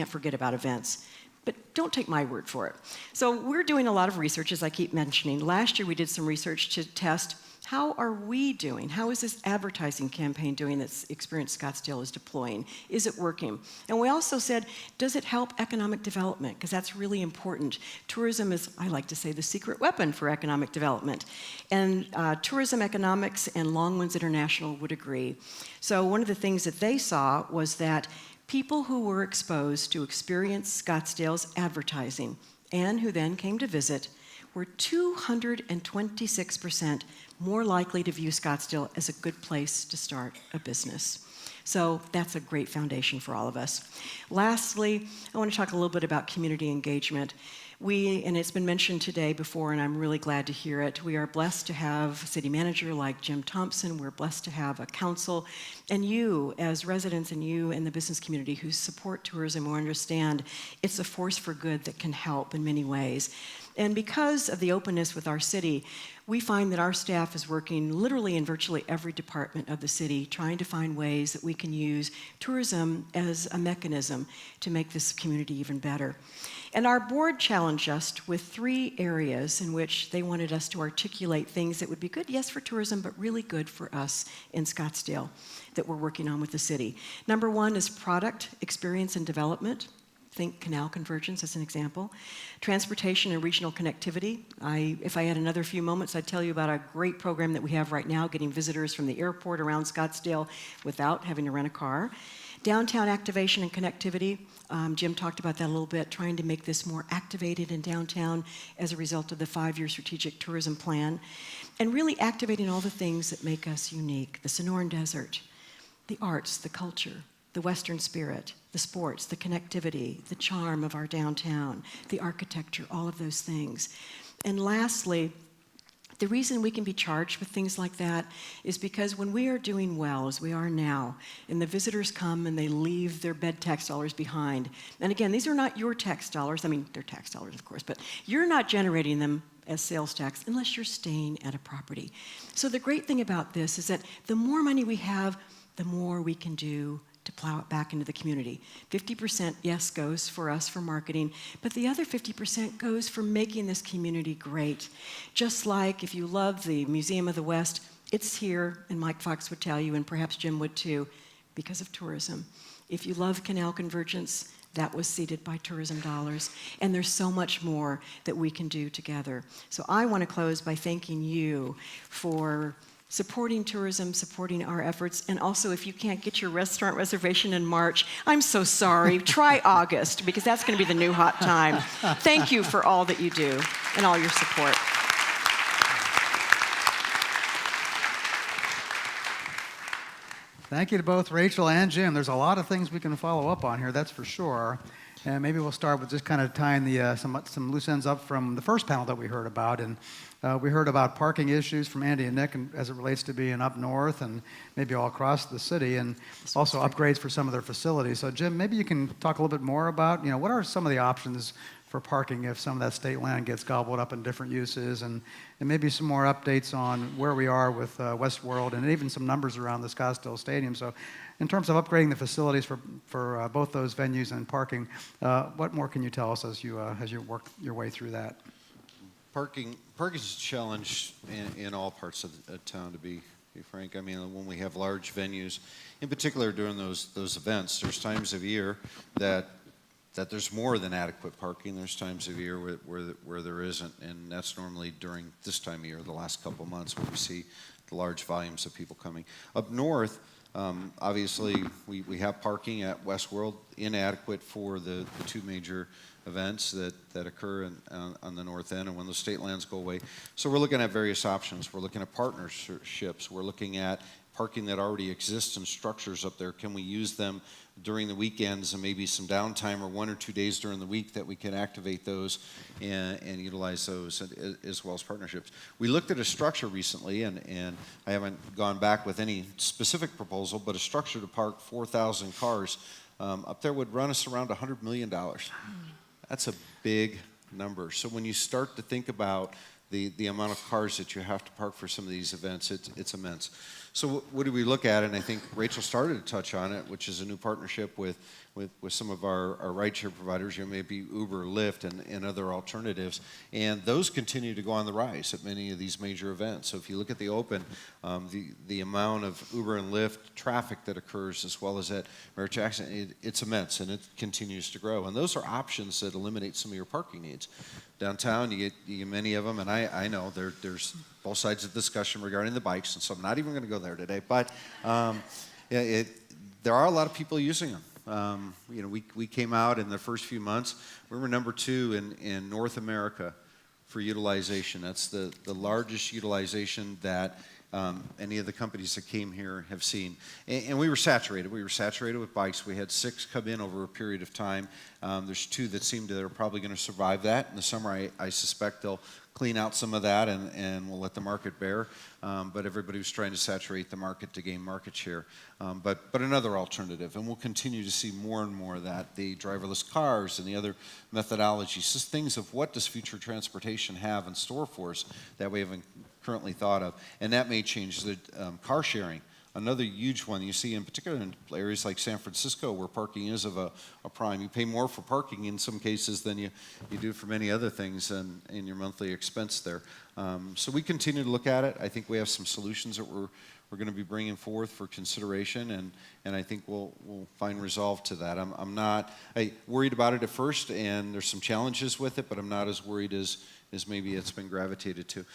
forget about events. But don't take my word for it. So we're doing a lot of research, as I keep mentioning. Last year we did some research to test how are we doing? How is this advertising campaign doing that Experience Scottsdale is deploying? Is it working? And we also said, does it help economic development? Because that's really important. Tourism is, I like to say, the secret weapon for economic development. And Tourism Economics and Longwinds International would agree. So one of the things that they saw was that people who were exposed to Experience Scottsdale's advertising and who then came to visit were 226% more likely to view Scottsdale as a good place to start a business. So that's a great foundation for all of us. Lastly, I want to talk a little bit about community engagement. And it's been mentioned today before, and I'm really glad to hear it, we are blessed to have a city manager like Jim Thompson. We're blessed to have a council. And you, as residents, and you in the business community who support tourism, who understand it's a force for good that can help in many ways. And because of the openness with our city, we find that our staff is working literally in virtually every department of the city, trying to find ways that we can use tourism as a mechanism to make this community even better. And our board challenged us with 3 areas in which they wanted us to articulate things that would be good, yes, for tourism, but really good for us in Scottsdale that we're working on with the city. Number 1 is product, experience, and development. Think canal convergence as an example. Transportation and regional connectivity. If I had another few moments, I'd tell you about a great program that we have right now, getting visitors from the airport around Scottsdale without having to rent a car. Downtown activation and connectivity. Jim talked about that a little bit, trying to make this more activated in downtown as a result of the 5-year strategic tourism plan. And really activating all the things that make us unique. The Sonoran Desert, the arts, the culture, the Western spirit, the sports, the connectivity, the charm of our downtown, the architecture, all of those things. And lastly, the reason we can be charged with things like that is because when we are doing well, as we are now, and the visitors come and they leave their bed tax dollars behind, and again, these are not your tax dollars, I mean, they're tax dollars, of course, but you're not generating them as sales tax unless you're staying at a property. So the great thing about this is that the more money we have, the more we can do to plow it back into the community. 50%, yes, goes for us for marketing, but the other 50% goes for making this community great. Just like if you love the Museum of the West, it's here, and Mike Fox would tell you, and perhaps Jim would too, because of tourism. If you love canal convergence, that was seeded by tourism dollars, and there's so much more that we can do together. So I want to close by thanking you for supporting tourism, supporting our efforts, and also if you can't get your restaurant reservation in March, I'm so sorry. Try August, because that's going to be the new hot time. Thank you for all that you do and all your support. Thank you to both Rachel and Jim. There's a lot of things we can follow up on here, that's for sure. And maybe we'll start with just kind of tying the, some loose ends up from the first panel that we heard about. And we heard about parking issues from Andy and Nick as it relates to being up north and maybe all across the city, and also upgrades for some of their facilities. So Jim, maybe you can talk a little bit more about, what are some of the options for parking if some of that state land gets gobbled up in different uses, and maybe some more updates on where we are with Westworld, and even some numbers around the Scottsdale Stadium. So in terms of upgrading the facilities for both those venues and parking, what more can you tell us as you work your way through that? Parking is a challenge in all parts of town, to be frank. I mean, when we have large venues, in particular during those events, there's times of year that there's more than adequate parking. There's times of year where there isn't, and that's normally during this time of year, the last couple of months, where we see the large volumes of people coming. Up north, obviously, we have parking at Westworld, inadequate for the 2 major events that occur on the north end, and when those state lands go away. So we're looking at various options. We're looking at partnerships. We're looking at parking that already exists in structures up there. Can we use them during the weekends and maybe some downtime, or 1 or 2 days during the week that we can activate those and utilize those, as well as partnerships. We looked at a structure recently, and I haven't gone back with any specific proposal, but a structure to park 4,000 cars up there would run us around $100 million. That's a big number. So when you start to think about the amount of cars that you have to park for some of these events, it's immense. So what do we look at? And I think Rachel started to touch on it, which is a new partnership with some of our rideshare providers, maybe Uber, Lyft, and other alternatives. And those continue to go on the rise at many of these major events. So if you look at the Open, the amount of Uber and Lyft traffic that occurs, as well as at Barrett-Jackson, it's immense, and it continues to grow. And those are options that eliminate some of your parking needs. Downtown, you get many of them, and I know there's both sides of the discussion regarding the bikes, and so I'm not even going to go there today. But there are a lot of people using them. We came out in the first few months. We were number 2 in North America for utilization. That's the largest utilization that any of the companies that came here have seen. And we were saturated. We were saturated with bikes. We had 6 come in over a period of time. There's 2 that are probably going to survive that. In the summer, I suspect they'll clean out some of that and we'll let the market bear. But everybody was trying to saturate the market to gain market share. But another alternative, and we'll continue to see more and more of that, the driverless cars and the other methodologies, just things of what does future transportation have in store for us that we haven't currently thought of. And that may change the car sharing. Another huge one you see in particular in areas like San Francisco where parking is of a prime. You pay more for parking in some cases than you do for many other things in your monthly expense there. So we continue to look at it. I think we have some solutions that we're going to be bringing forth for consideration, and I think we'll find resolve to that. I'm not worried about it at first, and there's some challenges with it, but I'm not as worried as maybe it's been gravitated to.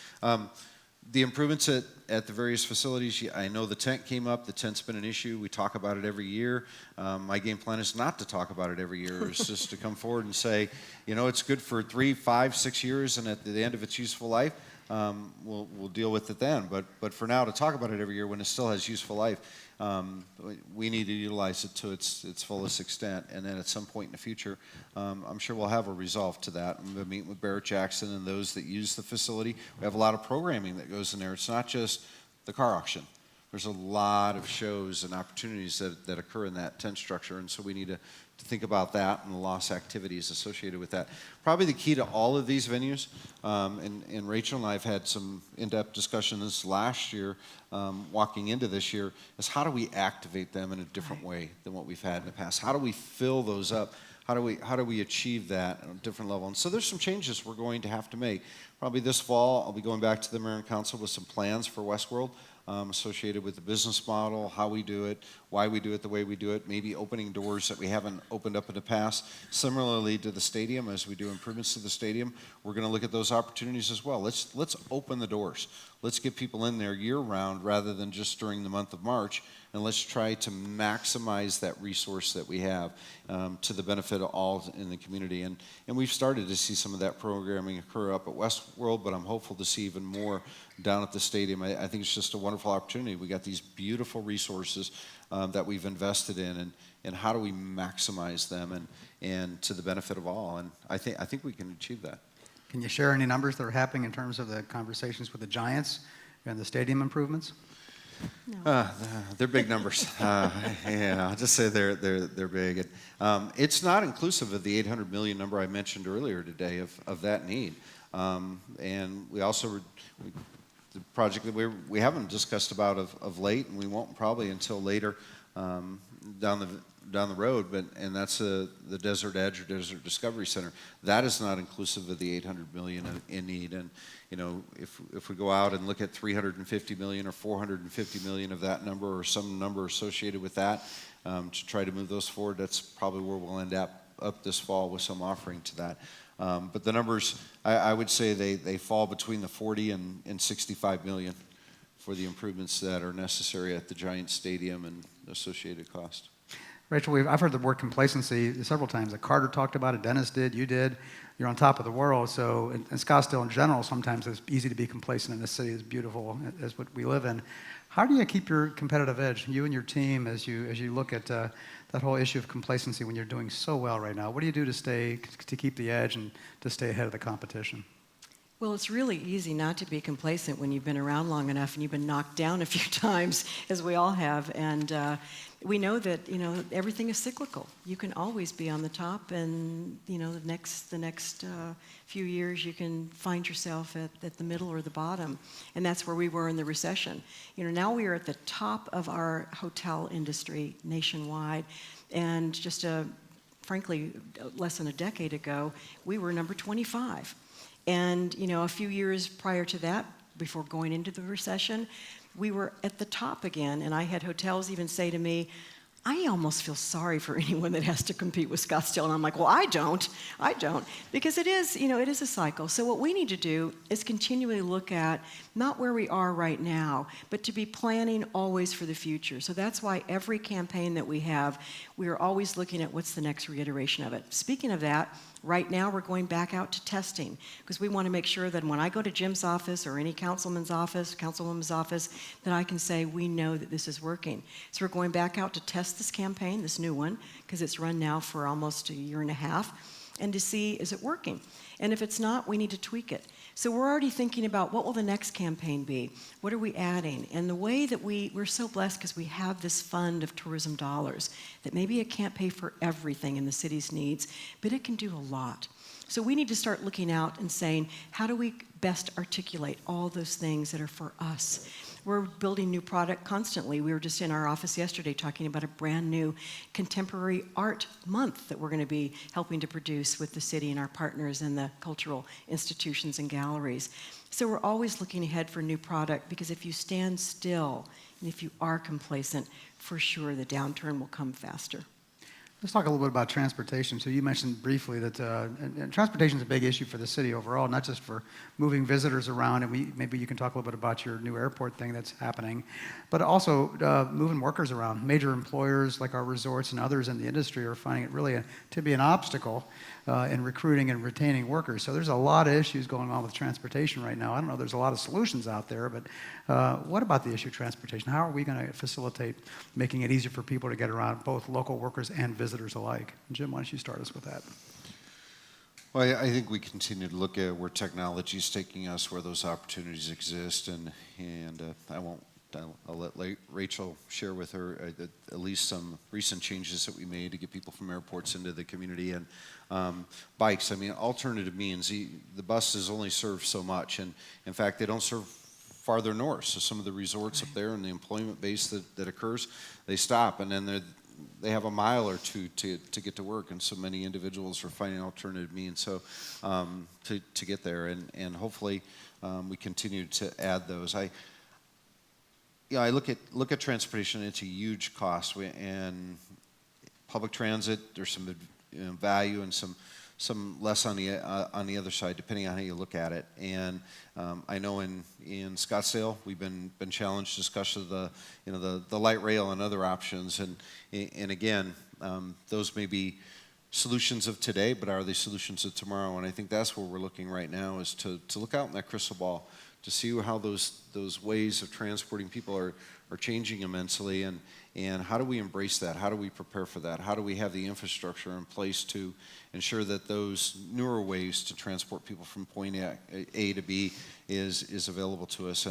The improvements at the various facilities, I know the tent came up. The tent's been an issue. We talk about it every year. My game plan is not to talk about it every year. It's just to come forward and say, it's good for 3, 5, 6 years, and at the end of its useful life, we'll deal with it then. But for now, to talk about it every year when it still has useful life, we need to utilize it to its fullest extent. And then at some point in the future, I'm sure we'll have a resolve to that. I'm going to meet with Barrett-Jackson and those that use the facility. We have a lot of programming that goes in there. It's not just the car auction. There's a lot of shows and opportunities that occur in that tent structure, and so we need to think about that and the loss activities associated with that. Probably the key to all of these venues, and Rachel and I have had some in-depth discussion this last year, walking into this year, is how do we activate them in a different way than what we've had in the past? How do we fill those up? How do we achieve that at a different level? And so there's some changes we're going to have to make. Probably this fall, I'll be going back to the Mayor and Council with some plans for Westworld, associated with the business model, how we do it, why we do it the way we do it, maybe opening doors that we haven't opened up in the past. Similarly to the stadium, as we do improvements to the stadium, we're going to look at those opportunities as well. Let's open the doors. Let's get people in there year-round rather than just during the month of March, and let's try to maximize that resource that we have to the benefit of all in the community. And we've started to see some of that programming occur up at Westworld, but I'm hopeful to see even more down at the stadium. I think it's just a wonderful opportunity. We got these beautiful resources that we've invested in, and how do we maximize them and to the benefit of all? And I think we can achieve that. Can you share any numbers that are happening in terms of the conversations with the Giants and the stadium improvements? No. They're big numbers. Yeah, I'll just say they're big. It's not inclusive of the $800 million number I mentioned earlier today of that need. And we also the project that we haven't discussed about of late, and we won't probably until later down the road, and that's the Desert Edge or Desert Discovery Center. That is not inclusive of the $800 million in need. And if we go out and look at $350 million or $450 million of that number or some number associated with that to try to move those forward, that's probably where we'll end up this fall with some offering to that. But the numbers, I would say they fall between the 40 and 65 million for the improvements that are necessary at the Giant Stadium and associated cost. Rachel, I've heard the word complacency several times. Carter talked about it, Dennis did, you did. You're on top of the world. So in Scottsdale in general, sometimes it's easy to be complacent in a city as beautiful as what we live in. How do you keep your competitive edge, you and your team, as you look at that whole issue of complacency when you're doing so well right now? What do you do to keep the edge and to stay ahead of the competition? Well, it's really easy not to be complacent when you've been around long enough and you've been knocked down a few times, as we all have. And we know that everything is cyclical. You can always be on the top, and the next few years you can find yourself at the middle or the bottom. And that's where we were in the recession. Now we are at the top of our hotel industry nationwide, and just frankly, less than a decade ago, we were number 25. And, a few years prior to that, before going into the recession, we were at the top again. And I had hotels even say to me, I almost feel sorry for anyone that has to compete with Scottsdale. And I'm like, well, I don't. Because it is, it is a cycle. So what we need to do is continually look at not where we are right now, but to be planning always for the future. So that's why every campaign that we have, we are always looking at what's the next reiteration of it. Speaking of that, Right now, we're going back out to testing because we want to make sure that when I go to Jim's office or any councilman's office, councilwoman's office, that I can say we know that this is working. So we're going back out to test this campaign, this new one, because it's run now for almost a year and a half, and to see, is it working? And if it's not, we need to tweak it. So we're already thinking about what will the next campaign be? What are we adding? And the way that we're so blessed because we have this fund of tourism dollars that maybe it can't pay for everything in the city's needs, but it can do a lot. So we need to start looking out and saying, how do we best articulate all those things that are for us? We're building new product constantly. We were just in our office yesterday talking about a brand new contemporary art month that we're going to be helping to produce with the city and our partners and the cultural institutions and galleries. So we're always looking ahead for new product because if you stand still and if you are complacent, for sure the downturn will come faster. Let's talk a little bit about transportation. So you mentioned briefly that and transportation is a big issue for the city overall, not just for moving visitors around, and maybe you can talk a little bit about your new airport thing that's happening, but also moving workers around. Major employers like our resorts and others in the industry are finding it really to be an obstacle in recruiting and retaining workers. So there's a lot of issues going on with transportation right now. I don't know, there's a lot of solutions out there, but what about the issue of transportation? How are we going to facilitate making it easier for people to get around, both local workers and visitors alike? Jim, why don't you start us with that? Well, I think we continue to look at where technology is taking us, where those opportunities exist, and I'll let Rachel share with her at least some recent changes that we made to get people from airports into the community. And bikes, I mean, alternative means, the buses only serve so much, and in fact, they don't serve farther north. So some of the resorts up there and the employment base that occurs, they stop, and then they have a mile or two to get to work, and so many individuals are finding alternative means so to get there, and hopefully we continue to add those. I look at transportation. It's a huge cost, and public transit, there's some value and some less on the other side, depending on how you look at it. And I know in Scottsdale we've been challenged, discussion of the light rail and other options, and again, those may be solutions of today, but are they solutions of tomorrow? And I think that's where we're looking right now, is to look out in that crystal ball to see how those ways of transporting people are changing immensely, and how do we embrace that? How do we prepare for that? How do we have the infrastructure in place to ensure that those newer ways to transport people from point A to B is available to us?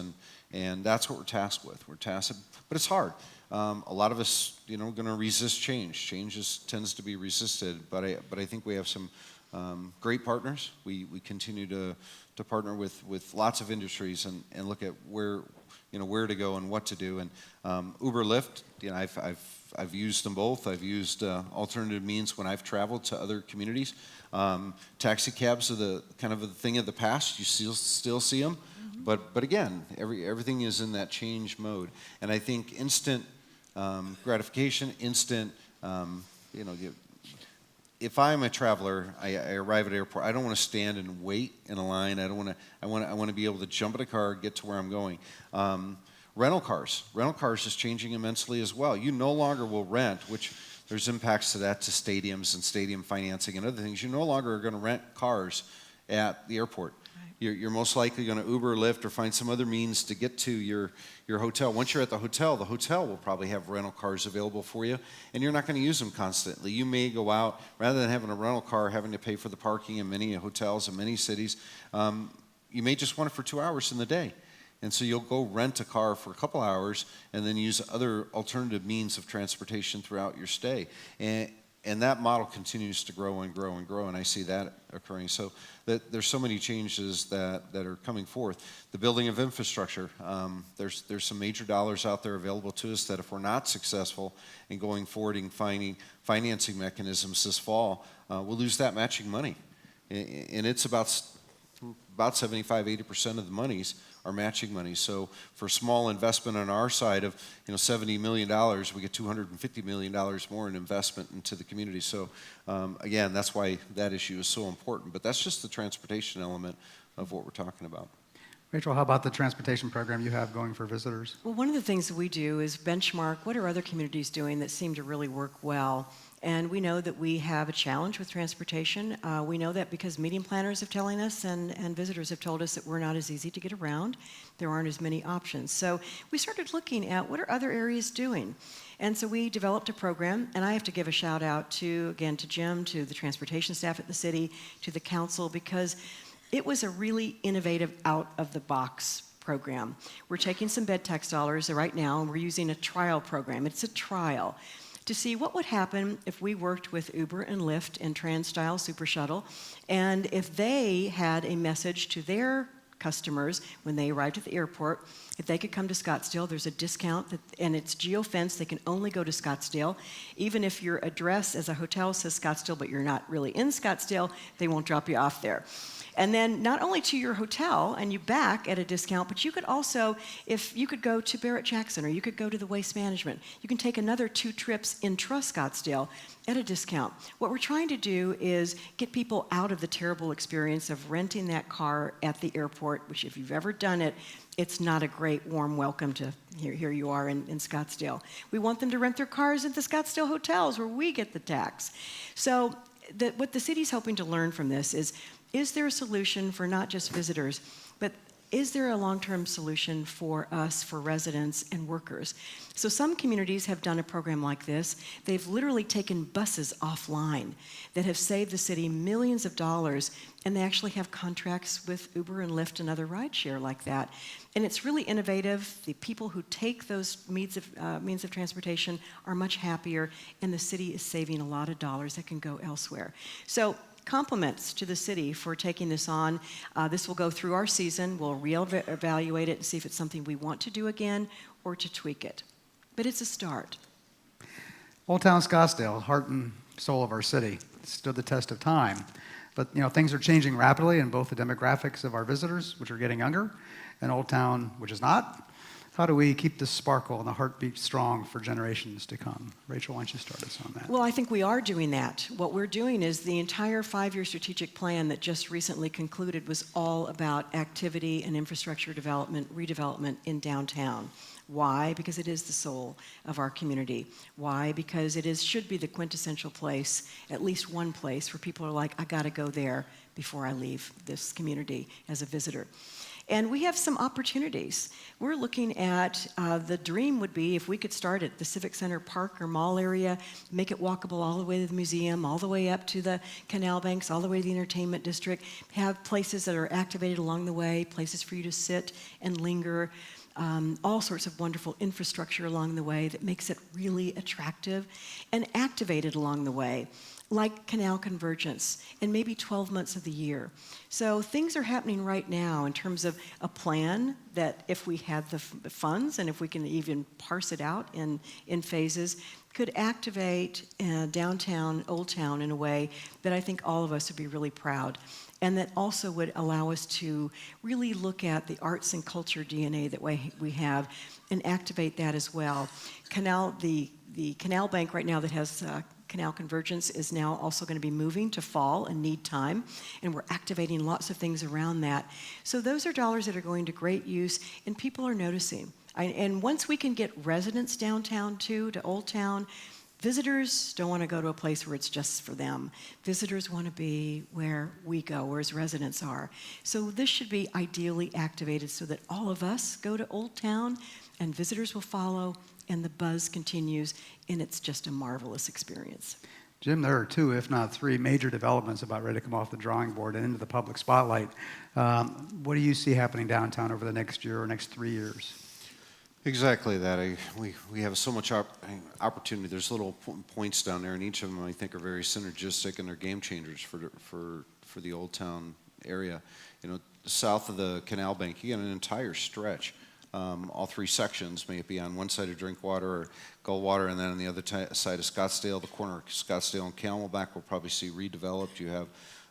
And that's what we're tasked with. We're tasked, but it's hard. A lot of us, going to resist change. Change tends to be resisted, but I think we have some great partners. We continue to partner with lots of industries and look at where to go and what to do. And Uber, Lyft, I've used them both. I've used alternative means when I've traveled to other communities. Taxi cabs are the kind of a thing of the past. You still see them, but again, everything is in that change mode. And I think instant gratification, instant, if I'm a traveler, I arrive at an airport, I don't want to stand and wait in a line. I want to be able to jump in a car, get to where I'm going. Rental cars is changing immensely as well. You no longer will rent, which there's impacts to that, to stadiums and stadium financing and other things. You no longer are going to rent cars at the airport. You're most likely going to Uber, Lyft, or find some other means to get to your hotel. Once you're at the hotel will probably have rental cars available for you, and you're not going to use them constantly. You may go out, rather than having a rental car, having to pay for the parking in many hotels in many cities, you may just want it for 2 hours in the day. And so you'll go rent a car for a couple hours and then use other alternative means of transportation throughout your stay. And that model continues to grow and grow and grow, and I see that occurring. So there's so many changes that are coming forth. The building of infrastructure, there's some major dollars out there available to us that if we're not successful in going forward and finding financing mechanisms this fall, we'll lose that matching money. And it's about 75-80% of the monies are matching money. So for small investment on our side of $70 million, we get $250 million more in investment into the community. So again, that's why that issue is so important. But that's just the transportation element of what we're talking about. Rachel, how about the transportation program you have going for visitors? Well, one of the things that we do is benchmark what are other communities doing that seem to really work well. And we know that we have a challenge with transportation. We know that because meeting planners have telling us and visitors have told us that we're not as easy to get around. There aren't as many options. So we started looking at what are other areas doing. And so we developed a program, and I have to give a shout out to Jim, to the transportation staff at the city, to the council, because it was a really innovative, out-of-the-box program. We're taking some bed tax dollars right now, and we're using a trial program. It's a trial to see what would happen if we worked with Uber and Lyft and Trans-Style Super Shuttle, and if they had a message to their customers when they arrived at the airport, if they could come to Scottsdale, there's a discount, and it's geo-fenced, they can only go to Scottsdale. Even if your address as a hotel says Scottsdale, but you're not really in Scottsdale, they won't drop you off there. And then not only to your hotel and you back at a discount, but you could also, if you could go to Barrett-Jackson or you could go to the Waste Management, you can take another 2 trips intra-Scottsdale at a discount. What we're trying to do is get people out of the terrible experience of renting that car at the airport, which if you've ever done it, it's not a great warm welcome to here you are in Scottsdale. We want them to rent their cars at the Scottsdale hotels where we get the tax. So what the city's hoping to learn from this is there a solution for not just visitors, but is there a long-term solution for us, for residents and workers? So some communities have done a program like this. They've literally taken buses offline that have saved the city millions of dollars, and they actually have contracts with Uber and Lyft and other rideshare like that. And it's really innovative. The people who take those means of transportation are much happier, and the city is saving a lot of dollars that can go elsewhere. So compliments to the city for taking this on. This will go through our season. We'll reevaluate it and see if it's something we want to do again or to tweak it. But it's a start. Old Town Scottsdale, heart and soul of our city, stood the test of time. But things are changing rapidly in both the demographics of our visitors, which are getting younger, and Old Town, which is not. How do we keep the sparkle and the heartbeat strong for generations to come? Rachel, why don't you start us on that? Well, I think we are doing that. What we're doing is the entire 5-year strategic plan that just recently concluded was all about activity and infrastructure development, redevelopment in downtown. Why? Because it is the soul of our community. Why? Because it should be the quintessential place, at least one place where people are like, I gotta go there before I leave this community as a visitor. And we have some opportunities. We're looking at, the dream would be if we could start at the Civic Center Park or Mall area, make it walkable all the way to the museum, all the way up to the canal banks, all the way to the entertainment district, have places that are activated along the way, places for you to sit and linger, all sorts of wonderful infrastructure along the way that makes it really attractive and activated along the way, like canal convergence, and maybe 12 months of the year. So things are happening right now in terms of a plan that if we had the funds and if we can even parse it out in phases, could activate downtown, Old Town in a way that I think all of us would be really proud. And that also would allow us to really look at the arts and culture DNA that we have and activate that as well. The canal bank right now that has canal convergence is now also going to be moving to fall and need time, and we're activating lots of things around that. So those are dollars that are going to great use, and people are noticing. And once we can get residents downtown too, to Old Town, visitors don't want to go to a place where it's just for them. Visitors want to be where we go, where as residents are. So this should be ideally activated so that all of us go to Old Town and visitors will follow and the buzz continues, and it's just a marvelous experience. Jim, there are 2, if not 3, major developments about ready to come off the drawing board and into the public spotlight. What do you see happening downtown over the next year or next 3 years? Exactly that. We have so much opportunity. There's little points down there, and each of them I think are very synergistic and they're game changers for the Old Town area. South of the Canal Bank, you get an entire stretch. All 3 sections, may it be on one side of Drinkwater or Goldwater, and then on the other side of Scottsdale, the corner of Scottsdale and Camelback, we'll probably see redeveloped. You have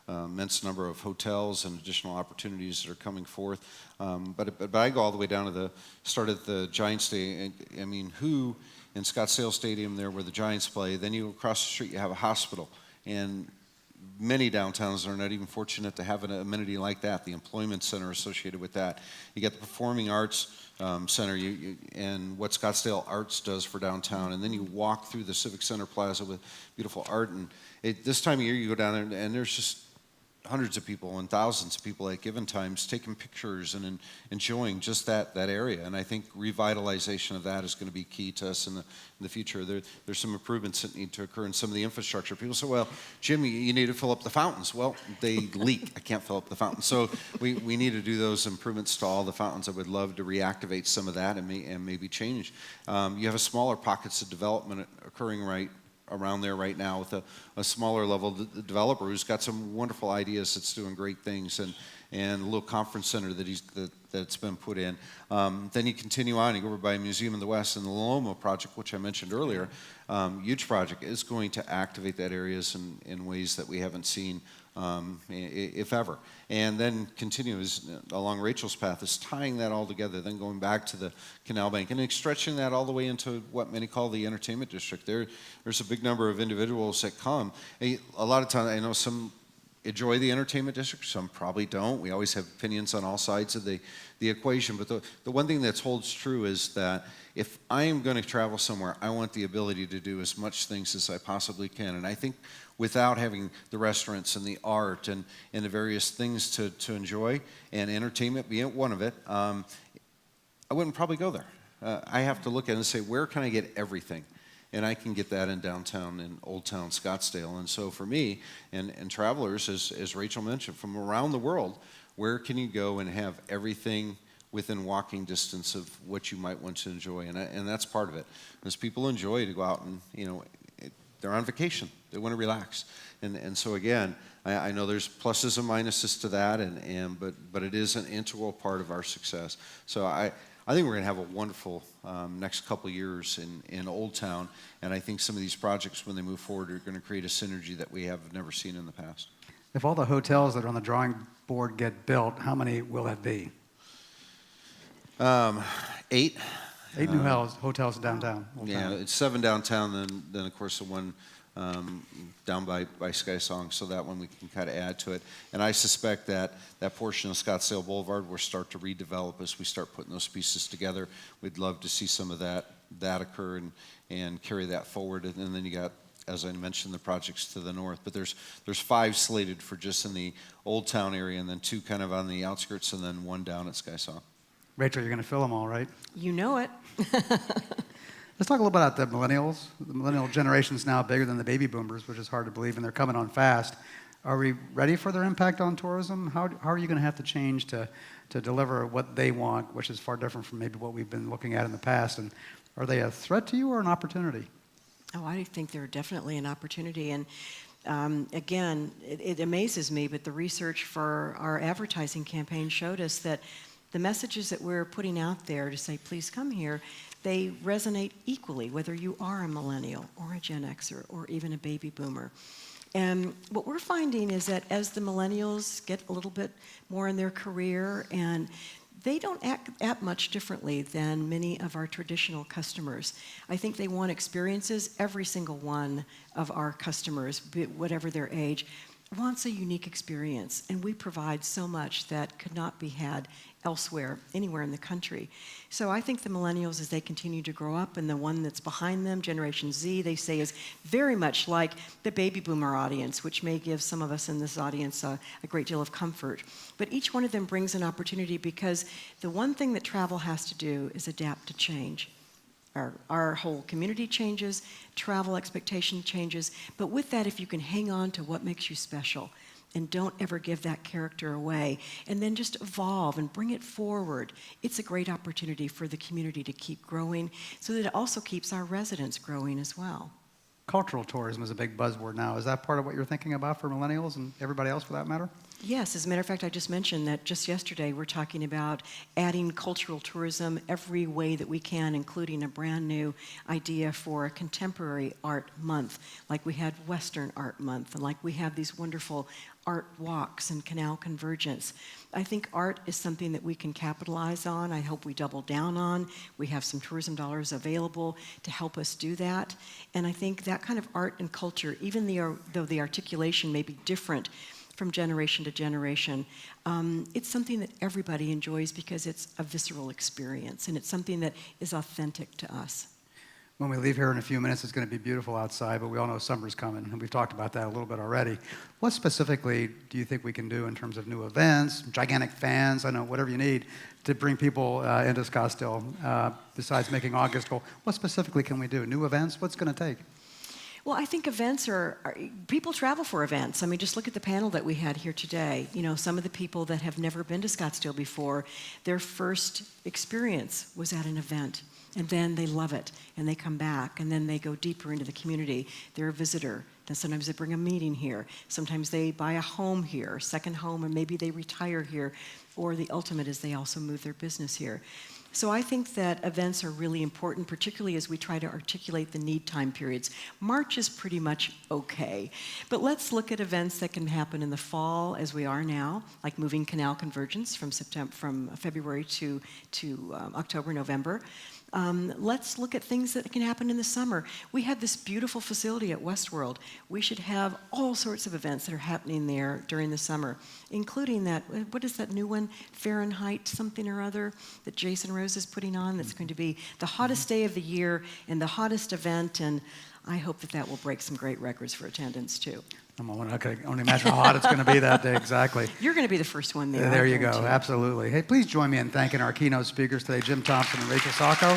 immense number of hotels and additional opportunities that are coming forth. But I go all the way down to the start at the Giants Stadium. I mean, who in Scottsdale Stadium there where the Giants play, then you go across the street, you have a hospital. And many downtowns are not even fortunate to have an amenity like that, the employment center associated with that. You get the performing arts center and what Scottsdale Arts does for downtown, and then you walk through the Civic Center Plaza with beautiful art. And this time of year you go down there and there's just hundreds of people and thousands of people at given times taking pictures and enjoying just that area. And I think revitalization of that is going to be key to us in the future. There's some improvements that need to occur in some of the infrastructure. People say, well, Jim, you need to fill up the fountains. Well, they leak. I can't fill up the fountains. So we need to do those improvements to all the fountains. I would love to reactivate some of that and maybe change. You have a smaller pockets of development occurring around there right now with a smaller level developer who's got some wonderful ideas that's doing great things, and a little conference center that's been put in. Then you continue on, you go over by Museum of the West, and the Loma project, which I mentioned earlier, huge project, is going to activate that areas in ways that we haven't seen, if ever. And then continues along Rachel's path, is tying that all together, then going back to the Canal Bank and stretching that all the way into what many call the entertainment district. There's a big number of individuals that come. A lot of times, I know some enjoy the entertainment district, some probably don't. We always have opinions on all sides of the equation, but the one thing that holds true is that if I am going to travel somewhere, I want the ability to do as much things as I possibly can. And I think without having the restaurants and the art and the various things to enjoy, and entertainment being one of it, I wouldn't probably go there. I have to look at it and say, where can I get everything? And I can get that in downtown, in Old Town Scottsdale. And so for me and travelers, as Rachel mentioned, from around the world, where can you go and have everything within walking distance of what you might want to enjoy? And that's part of it. As people enjoy to go out and, they're on vacation. They want to relax. And so again, I know there's pluses and minuses to that, but it is an integral part of our success. So I think we're going to have a wonderful next couple of years in Old Town, and I think some of these projects, when they move forward, are going to create a synergy that we have never seen in the past. If all the hotels that are on the drawing board get built, how many will that be? 8. 8 new hotels downtown. Yeah, it's 7 downtown, then of course the one down by Sky Song, so that one we can kind of add to it. And I suspect that portion of Scottsdale Boulevard will start to redevelop as we start putting those pieces together. We'd love to see some of that occur and carry that forward. And then you got, as I mentioned, the projects to the north. But there's 5 slated for just in the Old Town area, and then 2 kind of on the outskirts, and then 1 down at Sky Song. Rachel, you're going to fill them all, right? You know it. Let's talk a little bit about the millennials. The millennial generation is now bigger than the baby boomers, which is hard to believe, and they're coming on fast. Are we ready for their impact on tourism? How are you going to have to change to deliver what they want, which is far different from maybe what we've been looking at in the past? And are they a threat to you or an opportunity? Oh, I think they're definitely an opportunity. And again, it amazes me, but the research for our advertising campaign showed us that the messages that we're putting out there to say, please come here, they resonate equally, whether you are a millennial or a Gen Xer or even a baby boomer. And what we're finding is that as the millennials get a little bit more in their career, and they don't act much differently than many of our traditional customers. I think they want experiences. Every single one of our customers, whatever their age, wants a unique experience, and we provide so much that could not be had elsewhere, anywhere in the country. So I think the millennials, as they continue to grow up, and the one that's behind them, Generation Z, they say is very much like the baby boomer audience, which may give some of us in this audience a great deal of comfort. But each one of them brings an opportunity, because the one thing that travel has to do is adapt to change. Our whole community changes, travel expectation changes, but with that, if you can hang on to what makes you special and don't ever give that character away, and then just evolve and bring it forward, it's a great opportunity for the community to keep growing, so that it also keeps our residents growing as well. Cultural tourism is a big buzzword now. Is that part of what you're thinking about for millennials and everybody else for that matter? Yes, as a matter of fact, I just mentioned that just yesterday we're talking about adding cultural tourism every way that we can, including a brand new idea for a contemporary art month, like we had Western Art Month, and like we have these wonderful art walks and canal convergence. I think art is something that we can capitalize on. I hope we double down on. We have some tourism dollars available to help us do that. And I think that kind of art and culture, even though the articulation may be different from generation to generation, it's something that everybody enjoys because it's a visceral experience, and it's something that is authentic to us. When we leave here in a few minutes, it's going to be beautiful outside, but we all know summer's coming, and we've talked about that a little bit already. What specifically do you think we can do in terms of new events, gigantic fans, I know, whatever you need, to bring people into Scottsdale, besides making August go? What specifically can we do? New events? What's it going to take? Well, I think events people travel for events. I mean, just look at the panel that we had here today. You know, some of the people that have never been to Scottsdale before, their first experience was at an event. And then they love it, and they come back, and then they go deeper into the community. They're a visitor. Then sometimes they bring a meeting here. Sometimes they buy a home here, second home, and maybe they retire here. Or the ultimate is they also move their business here. So I think that events are really important, particularly as we try to articulate the need time periods. March is pretty much okay, but let's look at events that can happen in the fall, as we are now, like moving canal convergence from February to October, November. Let's look at things that can happen in the summer. We have this beautiful facility at Westworld. We should have all sorts of events that are happening there during the summer, including that, what is that new one, Fahrenheit something or other, that Jason Rose is putting on, that's going to be the hottest day of the year and the hottest event, and I hope that that will break some great records for attendance too. I can only imagine how hot it's going to be that day, exactly. You're going to be the first one there. There you go, absolutely. Hey, please join me in thanking our keynote speakers today, Jim Thompson and Rachel Sacco.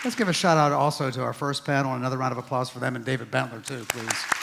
Let's give a shout out also to our first panel, another round of applause for them, and David Bentler too, please.